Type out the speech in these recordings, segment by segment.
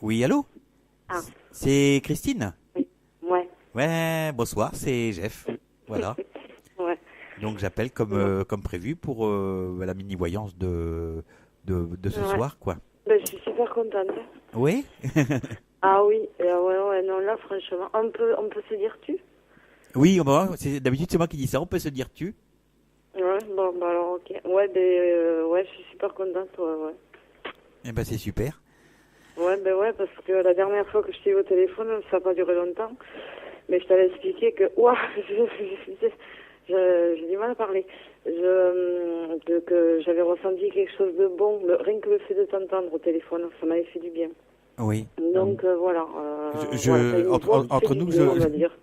Oui, allô? Ah, C'est Christine? oui. Ouais. Ouais, bonsoir, c'est Jeff. Voilà. Ouais. Donc j'appelle comme, Ouais. comme prévu pour la mini-voyance de ce Ouais. soir, quoi. Ben, je suis super contente. Oui? Ah oui, ouais, ouais, non, là, franchement, on peut se dire tu? Oui, d'habitude c'est moi qui dis ça, on peut se dire tu? Ouais, bon, bah alors, ok. Ouais, ouais, je suis super contente, ouais, ouais. Eh ben c'est super. Ouais, ben ouais, parce que la dernière fois que je t'ai eu au téléphone, ça n'a pas duré longtemps, mais je t'avais expliqué que, ouah, j'ai du mal à parler. Que j'avais ressenti quelque chose de bon, rien que le fait de t'entendre au téléphone, ça m'avait fait du bien. Oui. Donc voilà, t'as une voix qui fait Entre du nous, bien, on va dire.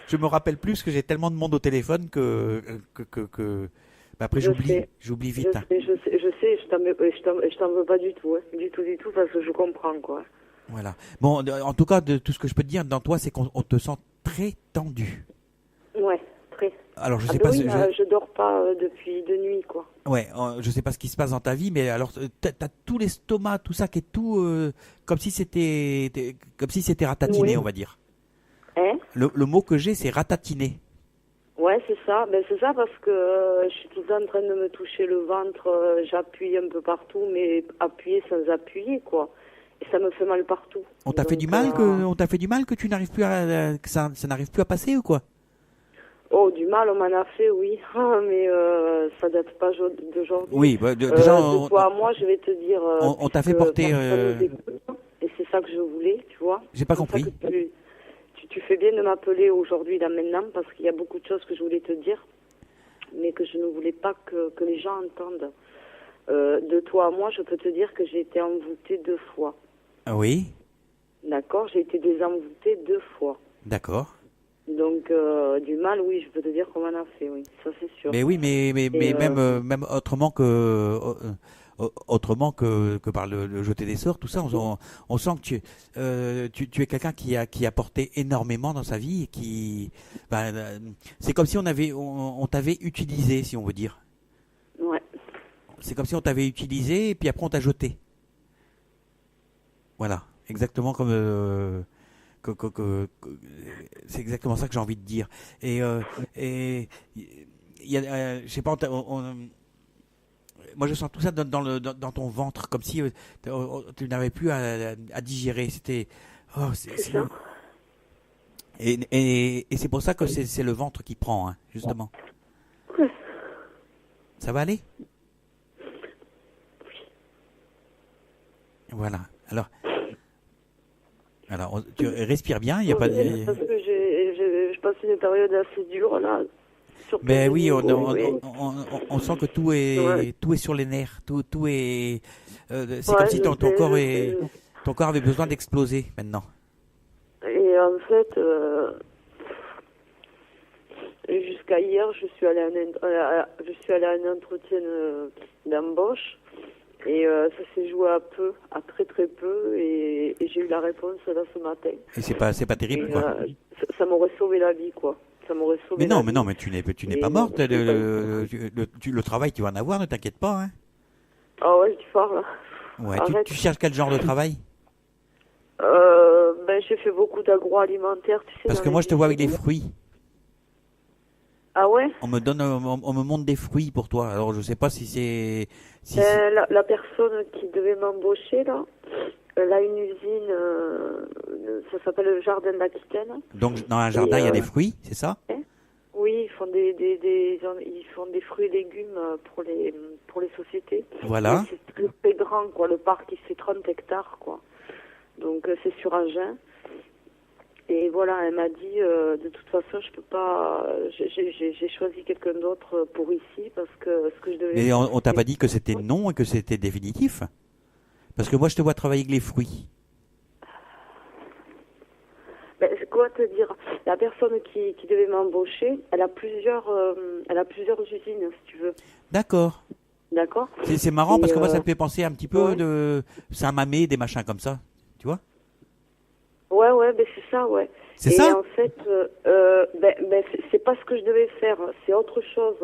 je me rappelle plus que j'ai tellement de monde au téléphone que bah, après Je sais, j'oublie je vite, hein. sais, je t'en veux pas du tout, hein. Du tout, parce que je comprends, quoi. Voilà. Bon, en tout cas, de tout ce que je peux te dire dans toi, c'est qu'on te sent très tendu. Ouais, très. Alors je Ah sais ben pas, oui, je dors pas depuis 2 nuits, quoi. ouais, je sais pas ce qui se passe dans ta vie, mais alors t'as tout l'estomac, tout ça qui est tout comme si c'était ratatiné, Oui. on va dire. Hein? Le mot que j'ai, c'est ratatiné. Ouais, c'est ça. Ben c'est ça parce que je suis tout le temps en train de me toucher le ventre, j'appuie un peu partout, mais appuyer sans appuyer, quoi. Et ça me fait mal partout. On t'a fait du Donc, mal on t'a fait du mal que tu n'arrives plus que ça n'arrive plus à passer ou quoi? oh, du mal, on m'en a fait, oui. Ah, mais ça date pas d'aujourd'hui. Oui, bah, déjà De toi à moi, je vais te dire, on t'a fait puisque porter. personne nous écoute, et c'est ça que je voulais, tu vois. J'ai pas C'est pour ça que compris. tu fais bien de m'appeler aujourd'hui, là, maintenant, parce qu'il y a beaucoup de choses que je voulais te dire, mais que je ne voulais pas que les gens entendent. De toi à moi, je peux te dire que j'ai été envoûtée 2 fois. Ah oui, D'accord? J'ai été désenvoûtée 2 fois. d'accord. Donc, du mal, oui, je peux te dire qu'on m'en a fait, oui, ça c'est sûr. Mais oui, Et, mais même autrement que par le jeter des sorts, tout ça, on sent que tu es quelqu'un qui a porté énormément dans sa vie et ben, c'est comme si on t'avait utilisé, si on veut dire. ouais. C'est comme si on t'avait utilisé et puis après on t'a jeté. Voilà, exactement comme c'est exactement ça que j'ai envie de dire. Et et il y a, je sais pas, moi je sens tout ça dans ton ventre, comme si tu n'avais plus à digérer. C'était, oh, C'est ça. et c'est pour ça que c'est le ventre qui prend, hein, justement. Ouais. Ça va aller? Voilà. Alors, tu respires bien, il y a pas. Oui, parce que je passe une période assez dure là, surtout au Mais oui, niveau, oui. on sent que Ouais, tout est sur les nerfs, tout est. C'est comme ouais, si je sais. ton corps avait besoin d'exploser maintenant. Et en fait, jusqu'à hier, je suis allée à un entretien d'embauche et ça s'est joué à très très peu et j'ai eu la réponse là ce matin. Et c'est pas terrible, Et quoi. ça m'aurait sauvé la vie, quoi. Ça m'aurait sauvé la Mais non, vie. mais tu n'es pas Et non, morte. je l'ai pas eu. Le travail, tu vas en avoir, ne t'inquiète pas, hein. Ah ouais, tu parles. Ouais, Arrête. tu cherches quel genre de travail? Ben, j'ai fait beaucoup d'agroalimentaire, tu sais, Parce dans que les moi, je te vois avec des usines. fruits. Ah ouais? On me montre des fruits pour toi. Alors, je sais pas si. La personne qui devait m'embaucher, là, elle a une usine, ça s'appelle le Jardin d'Aquitaine. Donc, dans un Et, jardin, il y a des fruits, c'est ça? hein, oui, ils font ils font des fruits et légumes pour les sociétés. Mais Voilà. c'est très, très grand, quoi. Le parc, il fait 30 hectares, quoi. Donc, c'est sur Agen. Et voilà, elle m'a dit, de toute façon, je peux pas, j'ai choisi quelqu'un d'autre pour ici parce que ce que je devais Mais faire, on t'a c'était... pas dit que c'était non et que c'était définitif? Parce que moi, je te vois travailler avec les fruits. Ben, c'est quoi te dire? La personne qui devait m'embaucher, elle a plusieurs usines, si tu veux. D'accord. D'accord? C'est marrant Et, parce que moi, ça me fait penser un petit peu ouais. de Saint-Mamé, des machins comme ça. Tu vois? Ouais, ben c'est ça, ouais. C'est Et ça? en fait, c'est pas ce que je devais faire, c'est autre chose,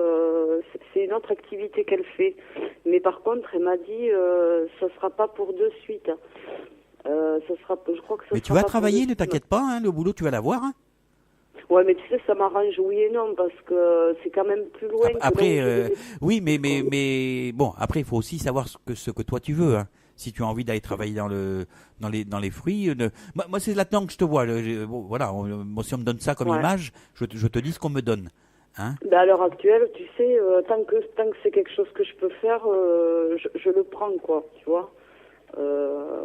c'est une autre activité qu'elle fait. Mais par contre, elle m'a dit, ça sera pas pour de suite. Je crois que ça Mais tu sera vas pas travailler, ne possible. t'inquiète pas, hein, le boulot tu vas l'avoir. Hein. Ouais, mais tu sais, ça m'arrange oui et non, parce que c'est quand même plus loin que là où Après, je vais. oui, mais bon, après il faut aussi savoir ce que toi tu veux. Hein. Si tu as envie d'aller travailler dans les fruits, moi c'est là-dedans que je te vois. Bon, voilà, moi si on me donne ça comme Ouais. image, je te dis ce qu'on me donne. Hein. Ben, à l'heure actuelle, tu sais, tant que c'est quelque chose que je peux faire, je le prends, quoi, tu vois.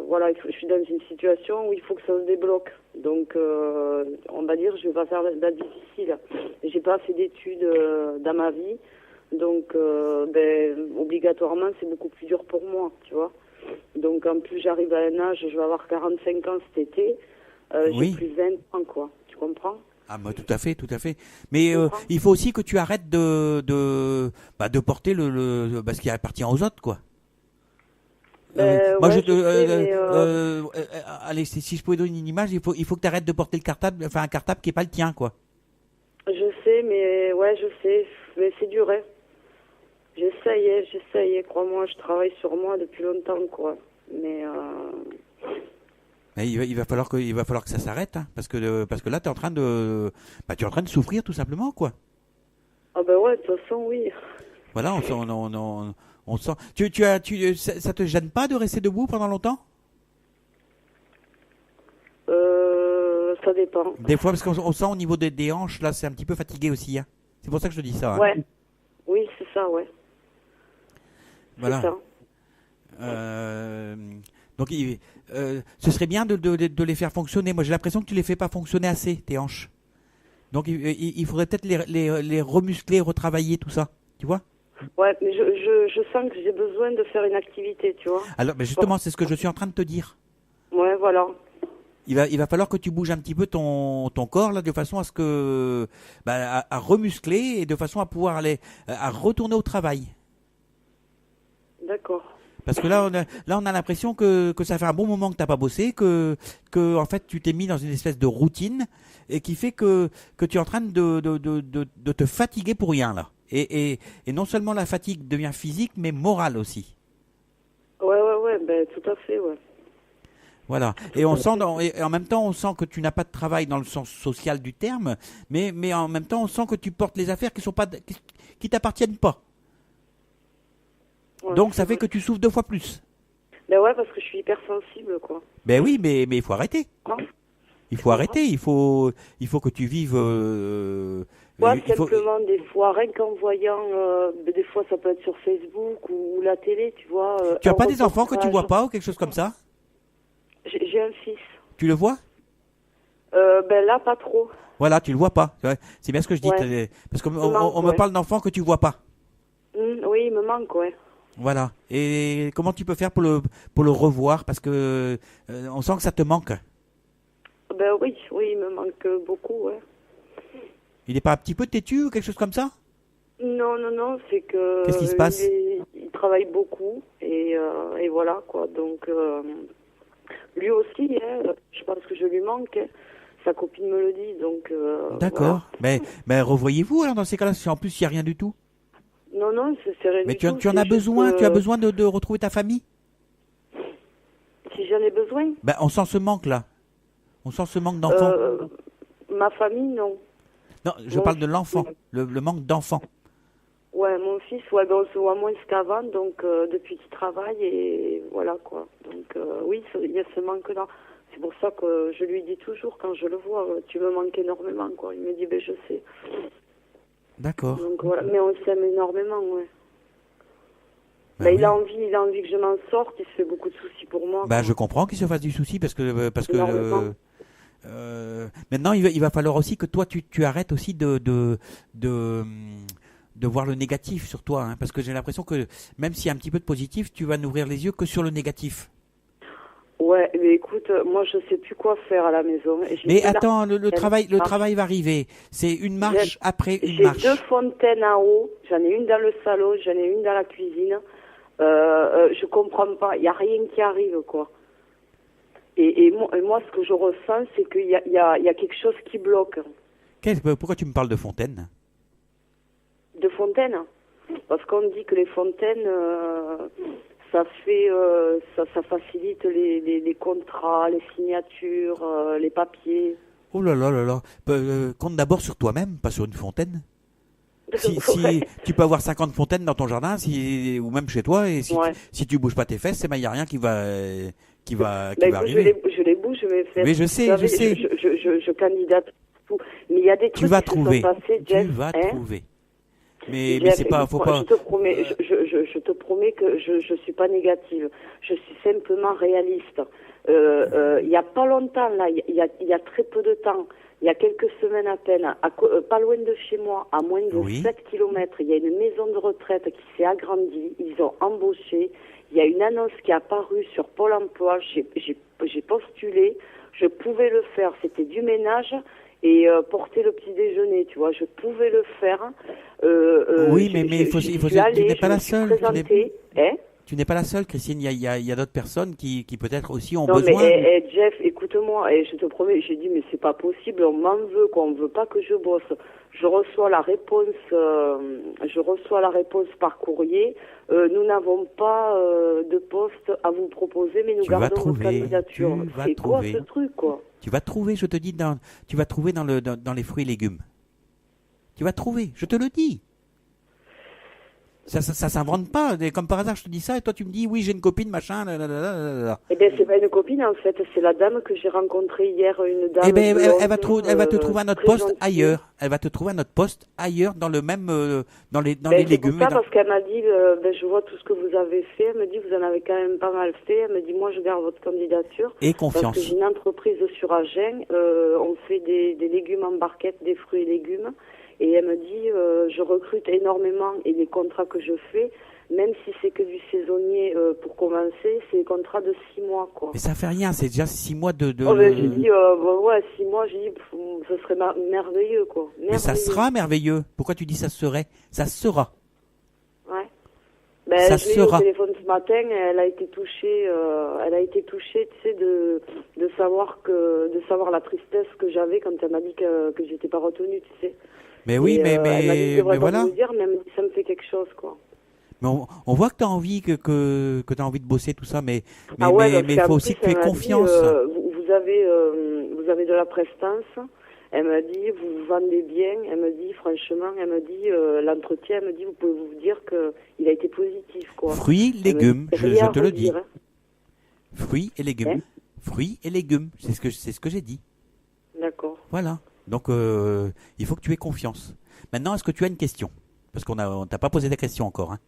Voilà, je suis dans une situation où il faut que ça se débloque. Donc, on va dire, je vais pas faire la difficile. J'ai pas fait d'études dans ma vie, donc, obligatoirement, c'est beaucoup plus dur pour moi, tu vois. Donc, en plus, j'arrive à un âge, je vais avoir 45 ans cet été, j'ai Oui. plus 20 ans, quoi. Tu comprends? Ah bah tout à fait, tout à fait. Mais Tu comprends? il faut aussi que tu arrêtes de porter ce qui appartient aux autres, quoi. Moi, Ouais, je sais, mais allez, si je pouvais donner une image, il faut que tu arrêtes de porter le cartable, enfin un cartable qui est pas le tien, quoi. je sais, mais ouais, je sais, mais c'est dur, hein. J'essaye, crois-moi, je travaille sur moi depuis longtemps, quoi. Mais Mais il va falloir que ça s'arrête, hein, parce que là, tu es en train tu es en train de souffrir tout simplement, quoi. ah ben ouais, de toute façon, oui. Voilà, on sent. Ça te gêne pas de rester debout pendant longtemps? Ça dépend. Des fois, parce qu'on sent au niveau des hanches, là, c'est un petit peu fatigué aussi, hein. C'est pour ça que je te dis ça, hein. Ouais, oui, c'est ça, ouais. C'est Voilà. ça. Euh, donc, ce serait bien de les faire fonctionner. Moi, j'ai l'impression que tu les fais pas fonctionner assez, tes hanches. Donc, il faudrait peut-être les remuscler, retravailler, tout ça. Tu vois? Ouais, mais je sens que j'ai besoin de faire une activité, tu vois. Alors, mais justement, c'est ce que je suis en train de te dire. Ouais, voilà. Il va falloir que tu bouges un petit peu ton corps, là, de façon à ce que, à remuscler et de façon à pouvoir à retourner au travail. D'accord. Parce que là, on a l'impression que ça fait un bon moment que t'as pas bossé, en fait, tu t'es mis dans une espèce de routine et qui fait que tu es en train de te fatiguer pour rien, là. Et non seulement la fatigue devient physique, mais morale aussi. Ouais, ben tout à fait, ouais. Voilà. Et et en même temps, on sent que tu n'as pas de travail dans le sens social du terme, mais en même temps, on sent que tu portes les affaires qui t'appartiennent pas. Ouais, Donc, c'est ça fait vrai. que tu souffres 2 fois plus. Ben ouais, parce que je suis hypersensible, quoi. Ben oui, mais il faut arrêter. Non, Il tu faut comprends? arrêter. Il faut que tu vives. Ouais, Il faut. simplement, des fois, rien qu'en voyant, des fois, ça peut être sur Facebook ou la télé, tu vois, Tu as un pas des enfants que tu reportage. vois pas ou quelque chose comme ça? J'ai un fils. Tu le vois? Ben là, pas trop. Voilà, tu le vois pas. Ouais, c'est bien ce que je dis. Ouais. Parce qu'on Il manque, on me ouais. parle d'enfants que tu vois pas. Oui, il me manque, ouais. Voilà. Et comment tu peux faire pour le revoir? Parce que on sent que ça te manque. Ben oui, il me manque beaucoup, ouais. Il n'est pas un petit peu têtu ou quelque chose comme ça? Non, c'est que Qu'est-ce qui se passe? il travaille beaucoup et voilà, quoi. Donc, lui aussi, hein, je pense que je lui manque, hein. Sa copine me le dit, donc D'accord. voilà. Mais revoyez-vous alors dans ces cas-là, si en plus il n'y a rien du tout. Non, c'est rien Mais du tout. tu en C'est as juste, besoin, tu as besoin de retrouver ta famille? si j'en ai besoin. On sent ce manque là. On sent ce manque d'enfants. Ma famille, non. Non, je Mon parle de fils, l'enfant, oui. le manque d'enfants. Ouais, mon fils, ouais, ben, on se voit moins qu'avant, donc depuis qu'il travaille, et voilà, quoi. Donc oui, il y a ce manque-là. C'est pour ça que je lui dis toujours, quand je le vois, tu me manques énormément, quoi. Il me dit, ben je sais. D'accord. Donc voilà, mais on s'aime énormément, ouais. Ben Ben, oui. il a envie que je m'en sorte, il se fait beaucoup de soucis pour moi, Ben, quoi. je comprends qu'il se fasse du souci parce que Énormément. maintenant il va falloir aussi que toi tu arrêtes aussi de voir le négatif sur toi, hein, parce que j'ai l'impression que même s'il y a un petit peu de positif, tu vas n'ouvrir les yeux que sur le négatif. Ouais, mais écoute, moi je sais plus quoi faire à la maison. J'ai Mais fait la attends, fontaine. le travail va arriver. C'est une marche après une J'ai marche. 2 fontaines en haut, j'en ai une dans le salon, j'en ai une dans la cuisine. Je comprends pas, il n'y a rien qui arrive, quoi. Et moi, ce que je ressens, c'est qu'il y a quelque chose qui bloque. Pourquoi tu me parles de fontaine? De fontaines. Parce qu'on dit que les fontaines, ça fait, ça facilite les contrats, les signatures, les papiers. Oh là là là là. Compte d'abord sur toi-même, pas sur une fontaine. Si Ouais. tu peux avoir 50 fontaines dans ton jardin, ou même chez toi, et Ouais. si tu bouges pas tes fesses, il y a rien qui va Ben, écoute, arriver. je les bouge, mes fesses. Mais je Vous sais, savez, je sais. je candidate tout. Mais il y a des Tu trucs vas qui se sont trouver. passés, Tu Jeff. vas Hein? trouver. Mais Jeff, c'est pas, faut écoute-moi, pas. je te promets, je te promets que je suis pas négative. Je suis simplement réaliste. Il y a pas longtemps, là, il y a très peu de temps, il y a quelques semaines à peine, pas loin de chez moi, à moins de Oui. 7 kilomètres, il y a une maison de retraite qui s'est agrandie. Ils ont embauché. Il y a une annonce qui est apparue sur Pôle emploi. J'ai postulé. Je pouvais le faire. C'était du ménage et porter le petit déjeuner, tu vois. Je pouvais le faire. Oui, mais tu n'es pas la seule. Tu n'es pas la seule, Christine. Il y a d'autres personnes qui peut-être aussi ont Non, besoin. mais Jeff, écoute-moi, et je te promets, j'ai dit, mais c'est pas possible, on m'en veut, quoi, on veut pas que je bosse. Je reçois la réponse par courrier. Nous n'avons pas de poste à vous proposer, mais nous Tu vas gardons votre trouver, candidature. tu vas C'est quoi trouver. ce truc, quoi? Tu vas trouver, je te dis, tu vas trouver dans les fruits et légumes. Tu vas trouver, je te le dis. Ça s'invente pas. Comme par hasard, je te dis ça et toi tu me dis oui, j'ai une copine, machin. Là. Eh bien, c'est pas une copine, en fait, c'est la dame que j'ai rencontrée hier, une dame. Eh ben, blonde, elle va te trouver un autre très poste gentille. ailleurs. Elle va te trouver un autre poste ailleurs dans le même, dans les Ben, c'est légumes. pour ça, parce qu'elle m'a dit, ben, je vois tout ce que vous avez fait. Elle me dit, vous en avez quand même pas mal fait. Elle me dit, moi, je garde votre candidature. Et Parce que confiance. j'ai une entreprise sur Agen. On fait des légumes en barquette, des fruits et légumes. Et elle me dit, je recrute énormément et les contrats que je fais, même si c'est que du saisonnier pour commencer, c'est des contrats de 6 mois, quoi. Mais ça fait rien, c'est déjà 6 mois de. Oh, ben, j'ai dit, ouais, 6 mois, j'ai dit, ce serait merveilleux, quoi. Mais ça Merveilleux. sera merveilleux. Pourquoi tu dis ça serait? Ça sera. Ouais. Ben, Ça je l'ai eu au sera. téléphone ce matin, elle a été touchée, tu sais, de savoir la tristesse que j'avais quand elle m'a dit que j'étais pas retenue, tu sais. Mais oui, Et, elle m'a dit, je devrais mais pas voilà. vous le dire, mais elle me dit, ça me fait quelque chose, quoi. Mais on voit que tu as envie que tu as envie de bosser tout ça, mais Ah ouais, parce il qu'en faut aussi plus, que tu aies elle m'a dit, confiance. vous avez de la prestance. Elle m'a dit, vous vendez bien. Elle me dit, franchement, l'entretien, elle me dit, vous pouvez vous dire que il a été positif, quoi. Fruits, Elle me légumes, dit, je rien à te le dis. redire, hein. Fruits et légumes. Hein? Fruits et légumes, c'est ce que j'ai dit. D'accord. Voilà. Donc il faut que tu aies confiance. Maintenant, est-ce que tu as une question? Parce on t'a pas posé la question encore. Hein.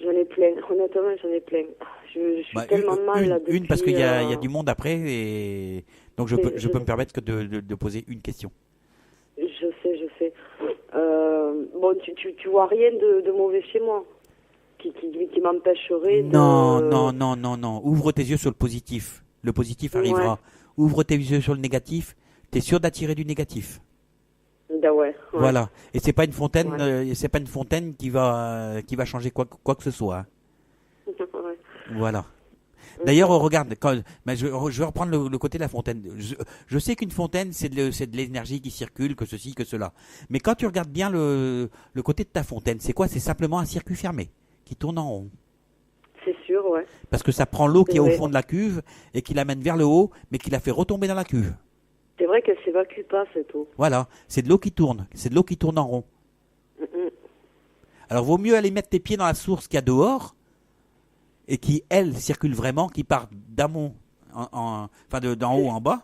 J'en ai plein, honnêtement, j'en ai plein. Je suis tellement mal là depuis... Une parce qu'il y a du monde après, et donc je peux me permettre que de poser une question. Je sais. Bon, tu vois rien de mauvais chez moi qui m'empêcherait de... Non. Ouvre tes yeux sur le positif. Le positif arrivera. Ouais. Ouvre tes yeux sur le négatif. T'es sûr d'attirer du négatif. Ah ouais. Voilà. Et c'est pas une fontaine, Ouais. c'est pas une fontaine qui va changer quoi que ce soit. Hein. Ouais. Voilà. D'ailleurs, regarde, mais je vais reprendre le côté de la fontaine. Je sais qu'une fontaine, c'est de l'énergie qui circule, que ceci, que cela. Mais quand tu regardes bien le côté de ta fontaine, c'est quoi? C'est simplement un circuit fermé qui tourne en rond. C'est sûr, ouais. Parce que ça prend l'eau qui est au vrai. fond de la cuve et qui l'amène vers le haut, mais qui la fait retomber dans la cuve. C'est vrai qu'elle s'évacue pas, cette eau. Voilà, c'est de l'eau qui tourne. C'est de l'eau qui tourne en rond. Mm. Alors, vaut mieux aller mettre tes pieds dans la source qu'il y a dehors et qui, elle, circule vraiment, qui part d'en haut en bas,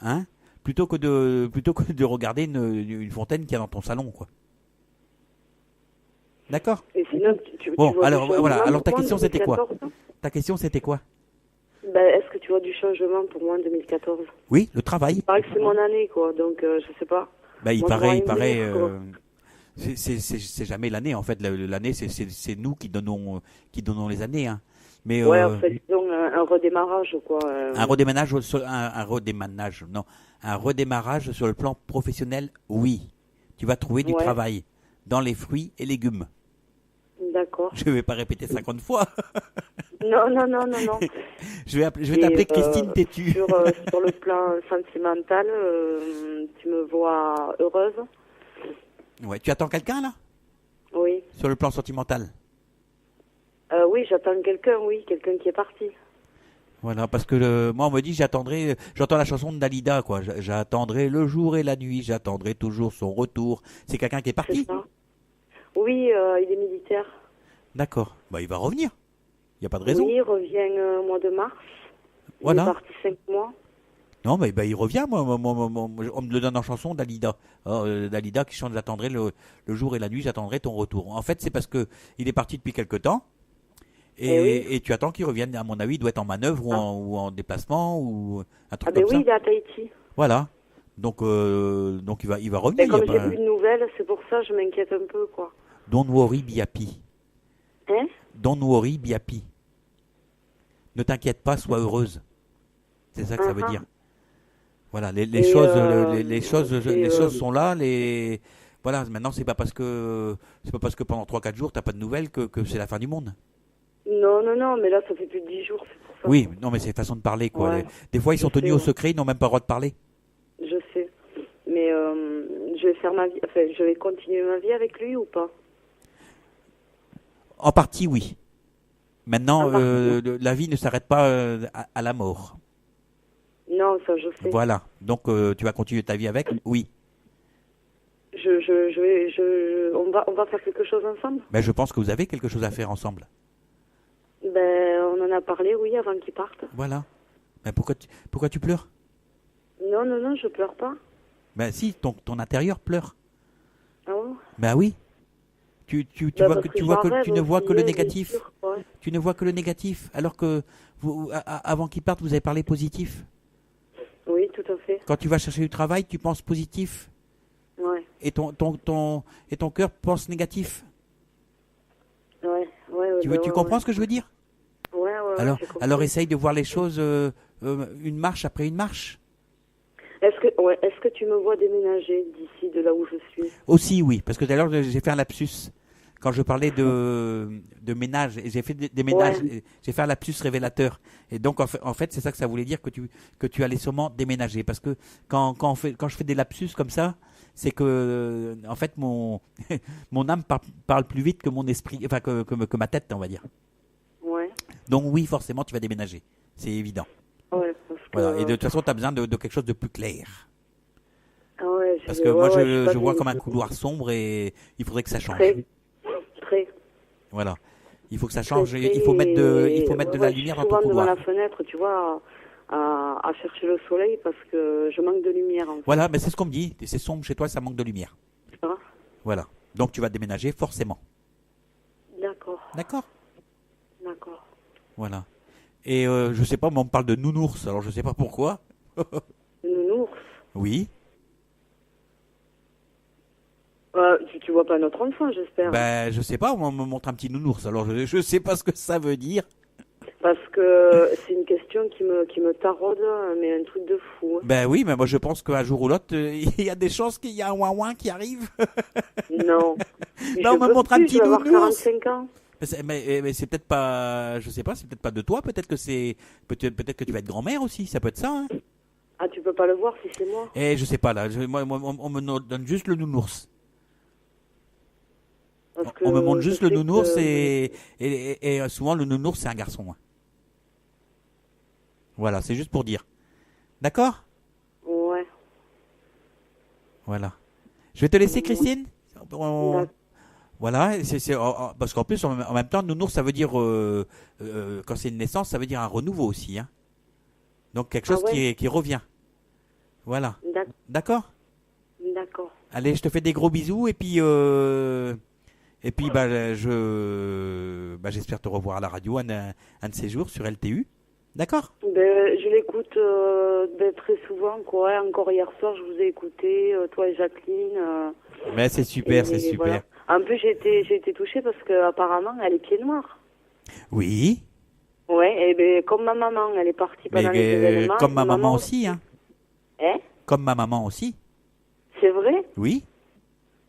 hein, plutôt que de regarder une fontaine qu'il y a dans ton salon, quoi. D'accord? Et sinon, tu Bon, vois alors du changement voilà. Alors ta pour moi en question c'était quoi? 2014? Ta question c'était quoi? Ben, est-ce que tu vois du changement pour moi en 2014? Oui, le travail. Il paraît que c'est mon année, quoi, donc je sais pas. Bah, il Moi, je vois paraît. rien venir, quoi. C'est jamais l'année en fait. L'année, c'est nous qui donnons les années. Hein. Mais Ouais, en fait, disons un redémarrage, quoi. un redémarrage, un redémarrage sur le plan professionnel, oui. Tu vas trouver du Ouais. travail dans les fruits et légumes. D'accord. Je vais pas répéter 50 fois. Non. Je vais t'appeler Christine Têtu. Sur le plan sentimental, tu me vois heureuse? Ouais, tu attends quelqu'un là? Oui. Sur le plan sentimental? Oui, j'attends quelqu'un, oui, quelqu'un qui est parti. Voilà, parce que moi on me dit j'entends la chanson de Dalida quoi. J'attendrai le jour et la nuit, j'attendrai toujours son retour. C'est quelqu'un qui est C'est parti. ça. Oui, il est militaire. D'accord. Bah il va revenir. Il y a pas de Oui, raison. il revient au mois de mars. Il est Voilà. parti 5 mois. Non mais bah, il revient. On me le donne en chanson Dalida. Dalida qui chante j'attendrai le jour et la nuit, j'attendrai ton retour. En fait c'est parce que il est parti depuis quelque temps. Oui. Et tu attends qu'il revienne, à mon avis, il doit être en manœuvre ou en déplacement ou un truc Ah ben comme oui, ça. il est à Tahiti. Voilà. Donc il va revenir. Et Il y a comme j'ai pas... plus de nouvelles, c'est pour ça que je m'inquiète un peu, quoi. Don't worry, be happy. Hein? Don't worry, be happy. Ne t'inquiète pas, sois heureuse. C'est ça que ça veut dire. Voilà, les Et, choses, c'est, les choses sont là. Voilà, maintenant c'est pas parce que pendant 3-4 jours t'as pas de nouvelles que c'est la fin du monde. Non, mais là, ça fait plus de 10 jours, c'est pour ça. Oui, non mais c'est façon de parler quoi. Ouais. Des fois ils sont Je sais, tenus au ouais. secret, ils n'ont même pas le droit de parler. Je sais. Mais je vais faire ma vie, enfin, je vais continuer ma vie avec lui ou pas? En partie oui. Maintenant, En partie. la vie ne s'arrête pas à la mort. Non, ça, je sais. Voilà. Donc, tu vas continuer ta vie avec? Oui. On va faire quelque chose ensemble? Ben, je pense que vous avez quelque chose à faire ensemble. Ben, on en a parlé, oui, avant qu'il parte. Voilà. Ben, pourquoi tu pleures? Non, je pleure pas. Ben, si, ton intérieur pleure. Ah bon? Ben oui. Tu Ben, vois parce que, que tu je vois m'en que rêve tu ne vois aussi, que le hein, bien négatif. sûr, ouais. Tu ne vois que le négatif. Alors que avant qu'il parte, vous avez parlé positif. Oui, tout à fait. Quand tu vas chercher du travail, tu penses positif. Ouais, Et ton cœur pense négatif. ouais. Tu comprends ce que je veux dire? Ouais, j'ai compris. Alors essaye de voir les choses une marche après une marche. Est-ce que tu me vois déménager d'ici, de là où je suis? Aussi, oui, parce que tout à l'heure j'ai fait un lapsus quand je parlais de ménage. Et j'ai fait des ménages, Ouais. et j'ai fait un lapsus révélateur. Et donc en fait c'est ça que ça voulait dire que tu allais sûrement déménager, parce que quand je fais des lapsus comme ça, c'est que en fait mon mon âme parle plus vite que mon esprit, enfin que ma tête, on va dire. Ouais. Donc oui, forcément tu vas déménager, c'est évident. Ouais, parce que... Voilà. Et de toute façon, tu as besoin de quelque chose de plus clair. Ah ouais, Parce que moi, ouais, suis pas je vois bien. comme un couloir sombre et il faudrait que ça change. Très. Voilà. Il faut que ça change. Il faut mettre de la lumière dans ton Je suis souvent devant couloir. la fenêtre, tu vois, à chercher le soleil parce que je manque de lumière, en fait. Voilà, mais c'est ce qu'on me dit. C'est sombre chez toi, ça manque de lumière. Ah, Voilà. Donc tu vas déménager forcément. d'accord, D'accord? d'accord. Voilà. Et je sais pas, mais on me parle de nounours, alors je sais pas pourquoi. Nounours. Oui. Tu vois pas notre enfant, j'espère. Ben, je sais pas, on me montre un petit nounours, alors je sais pas ce que ça veut dire. Parce que c'est une question qui me taraude, mais un truc de fou. Ben oui, mais moi je pense qu'un jour ou l'autre, il y a des chances qu'il y a un ouin qui arrive. Non. Mais Non, je on me peux montre un plus, petit je vais avoir nounours. 45 ans. Mais c'est peut-être pas, je sais pas, c'est peut-être pas de toi, peut-être que tu vas être grand-mère aussi, ça peut être ça, hein. Ah, tu peux pas le voir si c'est moi. Et je sais pas là, moi, on me donne juste le nounours. Parce que On me montre je juste le sais nounours que- et souvent le nounours c'est un garçon, hein. Voilà, c'est juste pour dire. D'accord? Ouais. Voilà. Je vais te laisser, Christine. D'accord. Voilà, parce qu'en plus, en même temps, nounours, ça veut dire, quand c'est une naissance, ça veut dire un renouveau aussi, hein. Donc quelque chose Ah ouais. qui revient. Voilà. D'ac- D'accord? D'accord. Allez, je te fais des gros bisous et puis j'espère te revoir à la radio un de ces jours sur LTU. D'accord? Ben, je l'écoute très souvent, quoi. Encore hier soir, je vous ai écouté, toi et Jacqueline. Mais c'est super, c'est et super. voilà. En plus, j'ai été touchée parce que apparemment, elle est pied noir. Oui, Ouais, et ben, comme ma maman, elle est partie mais pendant les événements. comme ma maman aussi, hein. Hein? Comme ma maman aussi. C'est vrai? Oui,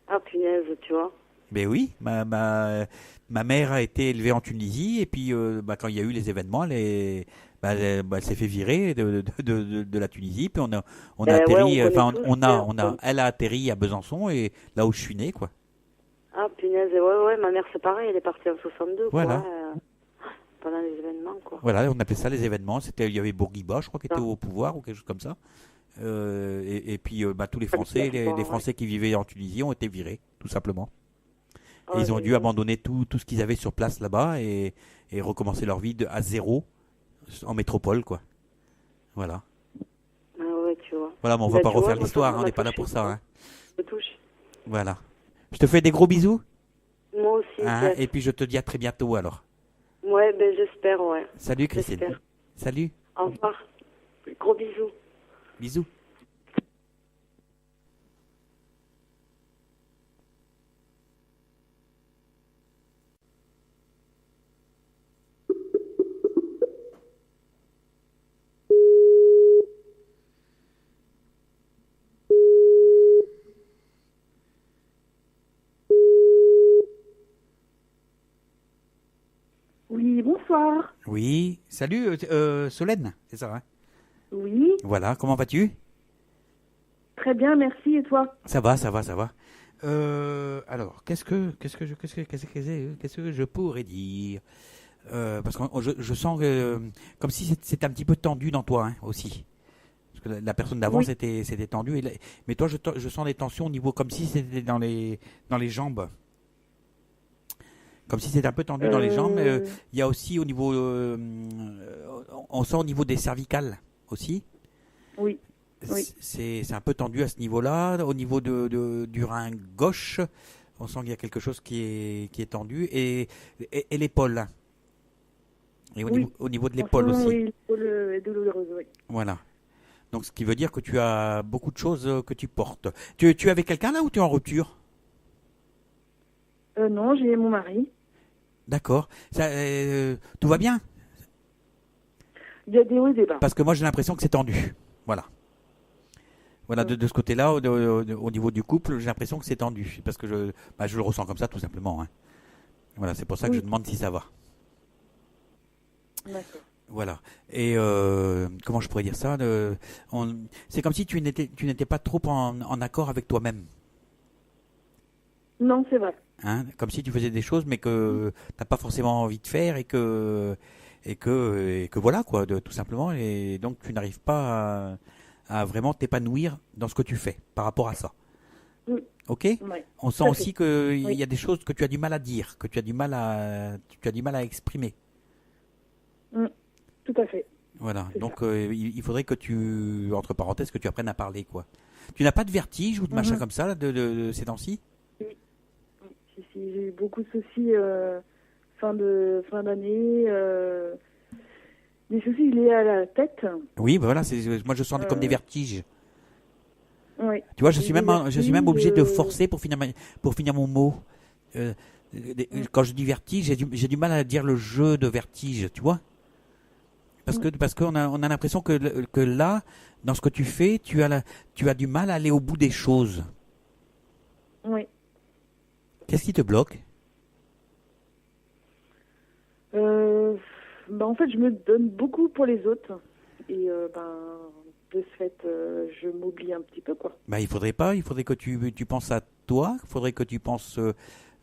Ah, punaise, tu vois. mais oui. Ma mère a été élevée en Tunisie et puis quand il y a eu les événements, elle s'est fait virer de la Tunisie. Puis on a Ouais, atterri, on enfin connaît tous, elle a atterri à Besançon et là où je suis né, quoi. Ah, punaise, ouais, ma mère, c'est pareil, elle est partie en 62, Voilà. quoi. pendant les événements, quoi. Voilà, on appelait ça les événements. Il y avait Bourguiba, je crois, qui était au pouvoir ou quelque chose comme ça. Et puis tous les Français, les Français qui vivaient en Tunisie ont été virés, tout simplement. Et ils ont dû abandonner tout ce qu'ils avaient sur place là-bas et recommencer leur vie à zéro en métropole, quoi. Voilà. Ah ouais, tu vois. Voilà, mais on va pas refaire l'histoire, on n'est pas là pour ça. Hein. Je touche. Voilà. Je te fais des gros bisous. Moi aussi. Et puis je te dis à très bientôt alors. Ouais, ben j'espère, ouais. Salut Christine. J'espère. Salut. Au revoir. Gros bisous. Bisous. Oui, bonsoir. Oui, salut Solène, c'est ça, hein? Oui, Voilà, comment vas-tu? très bien, merci. Et toi? Ça va. Alors, qu'est-ce que je pourrais dire? Parce que je sens comme si c'était un petit peu tendu dans toi, hein, aussi. Parce que la personne d'avant Oui. c'était tendu, mais toi je sens des tensions au niveau comme si c'était dans les jambes. Comme si c'était un peu tendu dans les jambes. Il y a aussi au niveau, on sent au niveau des cervicales aussi. Oui. Oui. C'est un peu tendu à ce niveau-là. Au niveau du rein gauche, on sent qu'il y a quelque chose qui est tendu. Et l'épaule. Et Oui. au niveau de l'épaule En ce moment, aussi. Oui, l'épaule est douloureuse, oui. Voilà. Donc ce qui veut dire que tu as beaucoup de choses que tu portes. Tu es avec quelqu'un là ou tu es en rupture? Non, j'ai mon mari. D'accord. Tout va bien? Il y a des hauts et des bas. Parce que moi j'ai l'impression que c'est tendu. Voilà. Voilà, de ce côté-là, au niveau du couple, j'ai l'impression que c'est tendu. Parce que je le ressens comme ça, tout simplement. Hein. Voilà, c'est pour ça que Oui. je demande si ça va. D'accord. Voilà. Et comment je pourrais dire ça? C'est comme si tu n'étais pas trop en accord avec toi-même. Non, c'est vrai. Hein, comme si tu faisais des choses, mais que tu n'as pas forcément envie de faire et que voilà, quoi, tout simplement. Et donc, tu n'arrives pas à vraiment t'épanouir dans ce que tu fais par rapport à ça. Oui. Ok? Oui. On sent Tout à aussi fait. qu'il Oui. y a des choses que tu as du mal à dire, que tu as du mal à exprimer. Tout à fait. Voilà. C'est Donc, il faudrait que entre parenthèses, que tu apprennes à parler, quoi. Tu n'as pas de vertige ou de machin comme ça, là, de ces temps-ci? Si, j'ai eu beaucoup de soucis fin d'année. Des soucis liés à la tête. Oui, ben voilà, moi je sens comme des vertiges. Oui. Tu vois, je J'ai suis des même obligé de vertiges, forcer pour finir mon mot. Quand je dis vertige, j'ai du mal à dire le jeu de vertige, tu vois? Parce qu'on a l'impression que là, dans ce que tu fais, tu as du mal à aller au bout des choses. Oui. Qu'est-ce qui te bloque? En fait, je me donne beaucoup pour les autres. Et de ce fait, je m'oublie un petit peu, quoi. Bah, il faudrait pas, il faudrait que tu penses à toi, il faudrait que tu penses,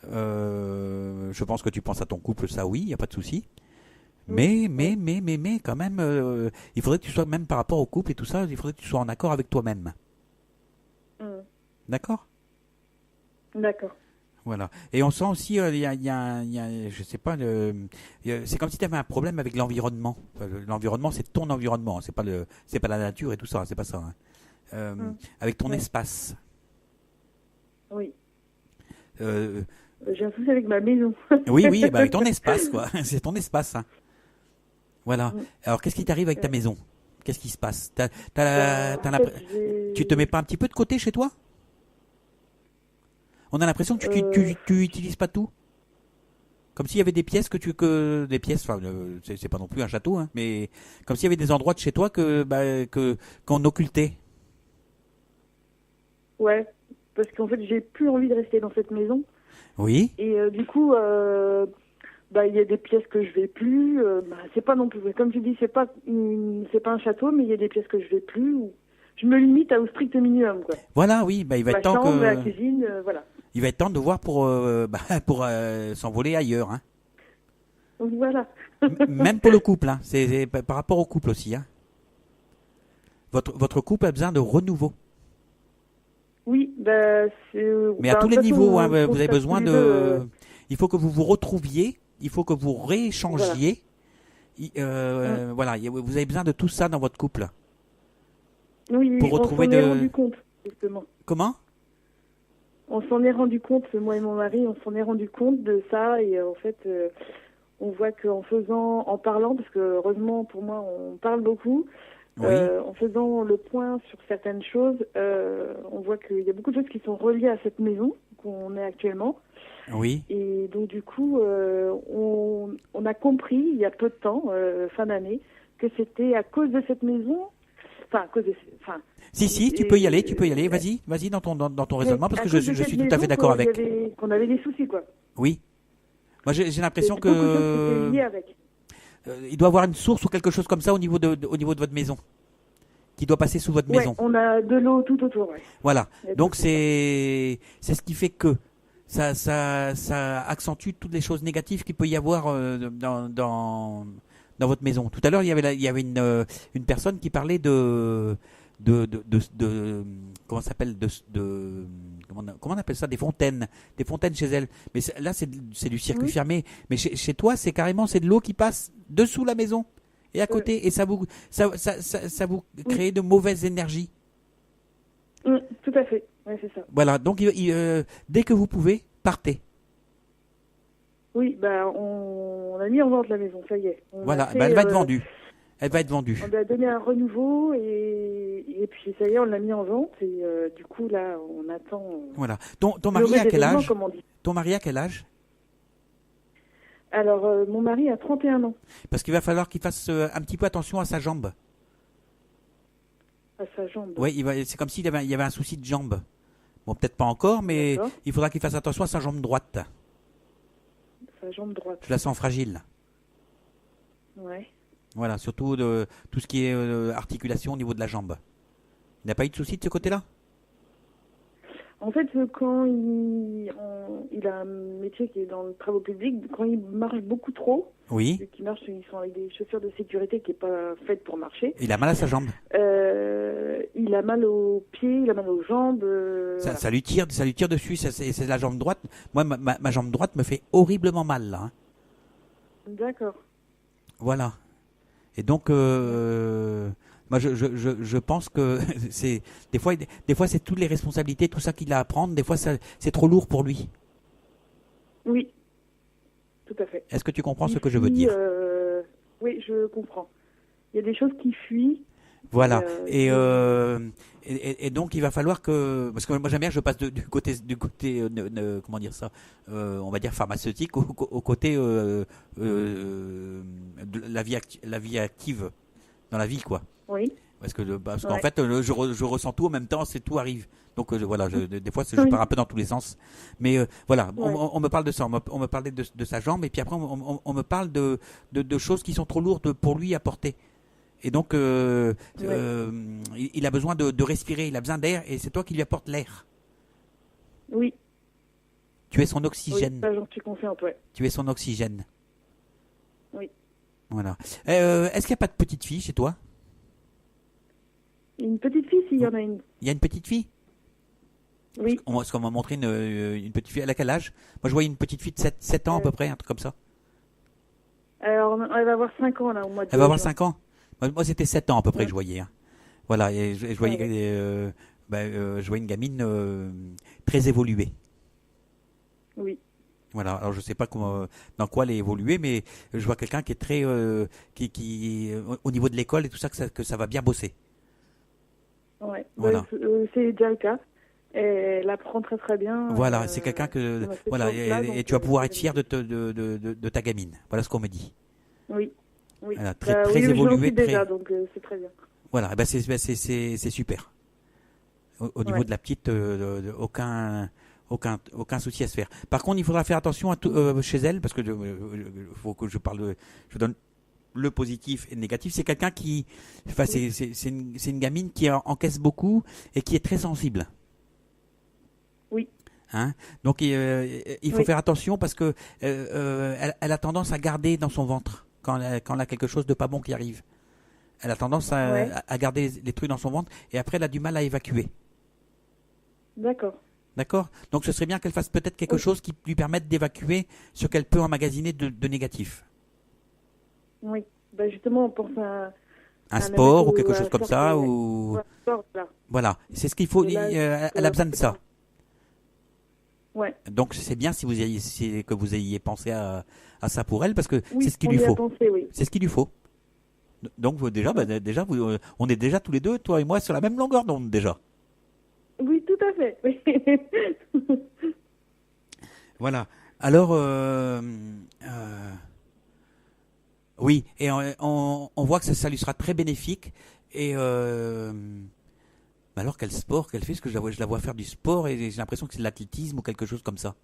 je pense que tu penses à ton couple, ça oui, il n'y a pas de souci. Mais quand même, il faudrait que tu sois, même par rapport au couple et tout ça, il faudrait que tu sois en accord avec toi-même. D'accord? D'accord. Voilà. Et on sent aussi, je sais pas, c'est comme si tu avais un problème avec l'environnement. L'environnement, c'est ton environnement, c'est pas la nature et tout ça, c'est pas ça. Hein. Avec ton espace. Oui. J'ai un souci avec ma maison. Oui, bah avec ton espace, quoi. C'est ton espace. Hein. Voilà. Alors, qu'est-ce qui t'arrive avec ta maison? Qu'est-ce qui se passe? Tu te mets pas un petit peu de côté chez toi? On a l'impression que tu utilises pas tout. Comme s'il y avait des pièces des pièces, enfin, c'est pas non plus un château, hein, mais comme s'il y avait des endroits de chez toi qu'on occultait. Ouais, parce qu'en fait, j'ai plus envie de rester dans cette maison. Oui. Et du coup, il y a des pièces que je vais plus. C'est pas non plus. Comme tu dis, c'est pas un château, mais il y a des pièces que je vais plus. Je me limite au strict minimum, quoi. Voilà, oui, il va être temps que la cuisine, voilà. Il va être temps de voir pour s'envoler ailleurs, hein. Voilà. Même pour le couple, hein. C'est par rapport au couple aussi, hein. Votre couple a besoin de renouveau. Oui, bah, Mais à tous les niveaux, hein, vous avez besoin de. Il faut que vous vous retrouviez, il faut que vous rééchangiez. Voilà, vous avez besoin de tout ça dans votre couple. Oui, pour retrouver on s'en est rendu compte, justement. Comment? On s'en est rendu compte, moi et mon mari, on s'en est rendu compte de ça et en fait, on voit en parlant, parce que heureusement pour moi, on parle beaucoup, Oui. en faisant le point sur certaines choses, on voit qu'il y a beaucoup de choses qui sont reliées à cette maison qu'on est actuellement. Oui. Et donc du coup, on a compris il y a peu de temps, fin d'année, que c'était à cause de cette maison. Enfin, à cause de. Enfin. Si, tu peux y aller, Vas-y dans ton raisonnement, parce que je suis tout à fait d'accord avec. Qu'on avait des soucis, quoi. Oui. Moi, j'ai l'impression beaucoup de choses qui étaient liées avec. Il doit y avoir une source ou quelque chose comme ça au niveau de votre maison, qui doit passer sous votre maison. On a de l'eau tout autour, ouais. Voilà. Donc c'est ce qui fait que ça accentue toutes les choses négatives qu'il peut y avoir dans votre maison. Tout à l'heure, il y avait une personne qui parlait de comment ça s'appelle comment on appelle ça, des fontaines chez elle. Mais là c'est du circuit fermé. Mais chez toi, c'est carrément de l'eau qui passe dessous la maison et à côté, et ça vous crée de mauvaises énergies. Tout à fait. Ouais, c'est ça. Voilà. Donc dès que vous pouvez, partez. Oui, on a mis en vente la maison, ça y est. Voilà, elle va être vendue. Elle va être vendue. On lui a donné un renouveau et puis ça y est, on l'a mis en vente et du coup là, on attend. Voilà. Ton mari a quel âge? Ton mari a quel âge? Alors, mon mari a 31 ans. Parce qu'il va falloir qu'il fasse un petit peu attention à sa jambe. À sa jambe? Oui, c'est comme s'il y avait un souci de jambe. Bon, peut-être pas encore, mais il faudra qu'il fasse attention à sa jambe droite. Sa jambe droite. Je la sens fragile. Ouais. Voilà, surtout de tout ce qui est articulation au niveau de la jambe. Il n'a pas eu de souci de ce côté-là? En fait, quand il a un métier qui est dans le travaux public, quand il marche beaucoup trop, oui. Ils sont avec des chaussures de sécurité qui n'est pas faite pour marcher. Il a mal à sa jambe. Il a mal aux pieds, il a mal aux jambes. Ça lui tire dessus, c'est la jambe droite. Moi, ma jambe droite me fait horriblement mal, là. Hein. D'accord. Voilà. Et donc, moi, je pense que c'est des fois c'est toutes les responsabilités, tout ça qu'il a à prendre. Des fois, c'est trop lourd pour lui. Oui, tout à fait. Est-ce que tu comprends ce que je veux dire? Oui, je comprends. Il y a des choses qui fuient. Voilà. Et donc, il va falloir que, parce que moi j'aime bien, je passe du côté comment dire ça, on va dire pharmaceutique au côté de la vie active dans la vie, quoi. Oui. Parce qu'en fait, je ressens tout en même temps, tout arrive. Donc voilà, des fois, je pars un peu dans tous les sens. Mais voilà, on me parle de ça, on me parlait de sa jambe, et puis après, on me parle de choses qui sont trop lourdes pour lui à porter. Et donc, il a besoin de respirer, il a besoin d'air, et c'est toi qui lui apportes l'air. Oui. Tu es son oxygène. Oui, ça, j'en suis consciente, ouais. Tu es son oxygène. Oui. Voilà. Est-ce qu'il n'y a pas de petite fille chez toi? Une petite fille, s'il y en a une. Il y a une petite fille? Oui. Parce qu'on m'a montré une petite fille. Elle a quel âge? Moi, je voyais une petite fille de 7 ans à peu près, un truc comme ça. Alors, elle va avoir 5 ans, là, au mois de Elle va avoir 5 ans? Moi, c'était 7 ans à peu près que je voyais. Hein. Voilà, et je voyais, je voyais une gamine très évoluée. Oui. Voilà, alors je sais pas dans quoi elle est évoluée, mais je vois quelqu'un qui est très, qui au niveau de l'école et tout ça, que ça va bien bosser. Ouais. Voilà. C'est déjà le cas. Elle apprend très très bien. Voilà, c'est quelqu'un que voilà, et tu vas pouvoir être fier de ta gamine. Voilà ce qu'on me dit. Oui. Oui. Voilà, très évoluée, déjà, donc c'est très bien. Voilà, c'est super. Au niveau de la petite, aucun souci à se faire. Par contre, il faudra faire attention à tout, chez elle, parce que faut que je donne le positif et le négatif. C'est quelqu'un qui, enfin, c'est une gamine qui encaisse beaucoup et qui est très sensible. Oui. Hein. Donc il faut Oui. faire attention parce que elle a tendance à garder dans son ventre quand elle a quelque chose de pas bon qui arrive. Elle a tendance Ouais. à garder les trucs dans son ventre et après elle a du mal à évacuer. D'accord. D'accord? Donc ce serait bien qu'elle fasse peut-être quelque Ok. chose qui lui permette d'évacuer ce qu'elle peut emmagasiner de négatif. Oui. Bah justement, on pense Un à me sport mettre ou quelque à chose comme sport, ça ouais. ou Ouais, sport, là. voilà, c'est ce qu'il faut. Et là, Elle a besoin de ça. Ouais. Donc c'est bien que vous ayez pensé à ça pour elle parce que Oui, c'est ce qu'il on lui y a faut. pensé, oui. C'est ce qu'il lui faut. Donc déjà, déjà, on est déjà tous les deux, toi et moi, sur la même longueur d'onde déjà. Oui, tout à fait. Oui. Voilà. Alors, oui, et on voit que ça lui sera très bénéfique. Et alors quel sport qu'elle fait? Parce que je la vois faire du sport et j'ai l'impression que c'est de l'athlétisme ou quelque chose comme ça.